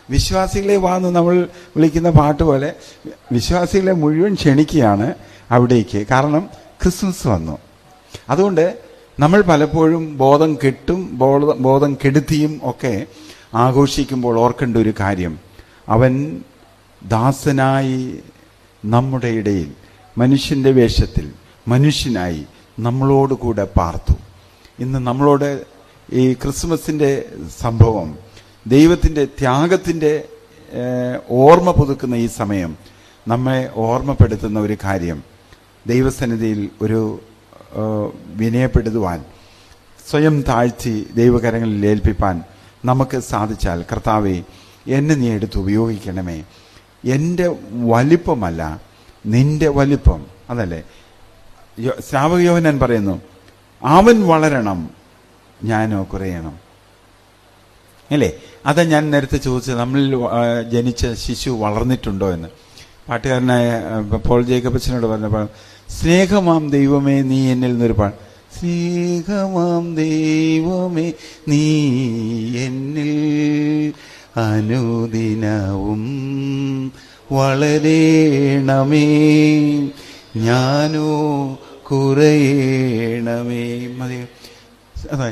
വിശ്വാസികളെ വാന്ന് നമ്മൾ വിളിക്കുന്ന പാട്ട് പോലെ വിശ്വാസികളെ മുഴുവൻ ക്ഷണിക്കുകയാണ് അവിടേക്ക്. കാരണം ക്രിസ്മസ് വന്നു. അതുകൊണ്ട് നമ്മൾ പലപ്പോഴും ബോധം കെട്ടും ബോധം കെടുത്തിയും ഒക്കെ ആഘോഷിക്കുമ്പോൾ ഓർക്കേണ്ട ഒരു കാര്യം, അവൻ ദാസനായി നമ്മുടെ ഇടയിൽ മനുഷ്യന്റെ വേഷത്തിൽ മനുഷ്യനായി നമ്മളോട് കൂടെ പാർത്തു. ഇന്ന് നമ്മളോട് ഈ ക്രിസ്മസിന്റെ സംഭവം, ദൈവത്തിൻ്റെ ത്യാഗത്തിൻ്റെ ഓർമ്മ പുതുക്കുന്ന ഈ സമയം നമ്മെ ഓർമ്മപ്പെടുത്തുന്ന ഒരു കാര്യം, ദൈവസന്നിധിയിൽ ഒരു വിനയപ്പെടുത്തുവാൻ, സ്വയം താഴ്ത്തി ദൈവകരങ്ങളിൽ ഏൽപ്പിപ്പാൻ നമുക്ക് സാധിച്ചാൽ, കർത്താവേ എന്നെ നീ എടുത്ത് ഉപയോഗിക്കണമേ, എൻ്റെ വലിപ്പമല്ല നിന്റെ വലിപ്പം. അതല്ലേ സ്നാപക യോഹന്നാൻ പറയുന്നു, അവൻ വളരണം ഞാനോ കുറയണം. അല്ലേ? അതാ ഞാൻ നേരത്തെ ചോദിച്ചത്, നമ്മളിൽ ജനിച്ച ശിശു വളർന്നിട്ടുണ്ടോ എന്ന്. പാട്ടുകാരനായ പോൾ ജേക്കബച്ചനോട് പറഞ്ഞപ്പോൾ, സ്നേഹമാം ദൈവമേ നീ എന്നിൽ നിന്നൊരു പാട്ട്, സ്നേഹമാം ദൈവമേ നീ എന്നിൽ അനുദിനവും വളരേണമേ ഞാനോ കുറയണമേ. മതി. അതെ,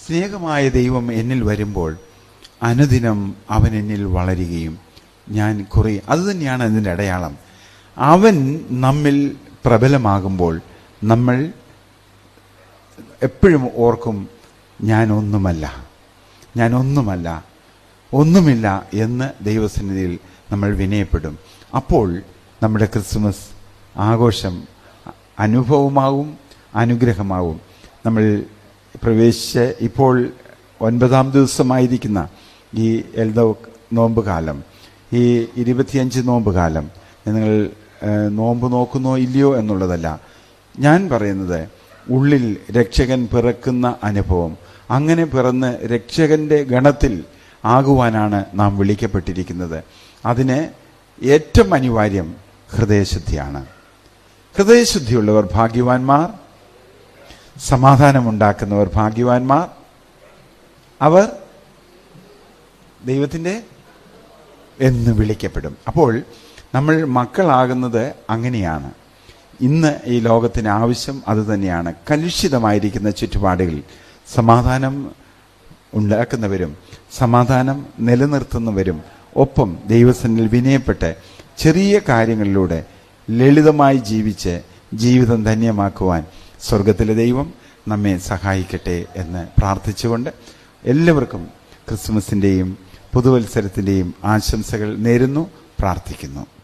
സ്നേഹമായ ദൈവം എന്നിൽ വരുമ്പോൾ അനുദിനം അവൻ എന്നിൽ വളരുകയും ഞാൻ കുറയും. അതുതന്നെയാണ് അതിൻ്റെ അടയാളം. അവൻ നമ്മിൽ പ്രബലമാകുമ്പോൾ നമ്മൾ എപ്പോഴും ഓർക്കും, ഒന്നുമില്ല എന്ന് ദൈവസന്നിധിയിൽ നമ്മൾ വിനയപ്പെടും. അപ്പോൾ നമ്മുടെ ക്രിസ്മസ് ആഘോഷം അനുഭവമാവും, അനുഗ്രഹമാവും. നമ്മൾ പ്രവേശിച്ച് ഇപ്പോൾ 9ാം ദിവസമായിരിക്കുന്ന ഈ നോമ്പ് കാലം, ഈ 25 നോമ്പ് കാലം, നിങ്ങൾ നോമ്പ് നോക്കുന്നോ ഇല്ലയോ എന്നുള്ളതല്ല ഞാൻ പറയുന്നത്. ഉള്ളിൽ രക്ഷകൻ പിറക്കുന്ന അനുഭവം, അങ്ങനെ പിറന്ന് രക്ഷകന്റെ ഗണത്തിൽ ആകുവാനാണ് നാം വിളിക്കപ്പെട്ടിരിക്കുന്നത്. അതിന് ഏറ്റവും അനിവാര്യം ഹൃദയശുദ്ധിയാണ്. ഹൃദയശുദ്ധിയുള്ളവർ ഭാഗ്യവാന്മാർ, സമാധാനമുണ്ടാക്കുന്നവർ ഭാഗ്യവാന്മാർ, അവർ ദൈവത്തിൻ്റെ എന്ന് വിളിക്കപ്പെടും. അപ്പോൾ നമ്മൾ മക്കളാകുന്നത് അങ്ങനെയാണ്. ഇന്ന് ഈ ലോകത്തിന് ആവശ്യം അതുതന്നെയാണ്. കലുഷിതമായിരിക്കുന്ന ചുറ്റുപാടുകളിൽ സമാധാനം ഉണ്ടാക്കുന്നവരും സമാധാനം നിലനിർത്തുന്നവരും ഒപ്പം ദൈവസന്നിധിയിൽ വിനയപ്പെട്ട് ചെറിയ കാര്യങ്ങളിലൂടെ ലളിതമായി ജീവിച്ച് ജീവിതം ധന്യമാക്കുവാൻ സ്വർഗത്തിലെ ദൈവം നമ്മെ സഹായിക്കട്ടെ എന്ന് പ്രാർത്ഥിച്ചുകൊണ്ട് എല്ലാവർക്കും ക്രിസ്മസിൻ്റെയും പുതുവത്സരത്തിൻ്റെയും ആശംസകൾ നേരുന്നു, പ്രാർത്ഥിക്കുന്നു.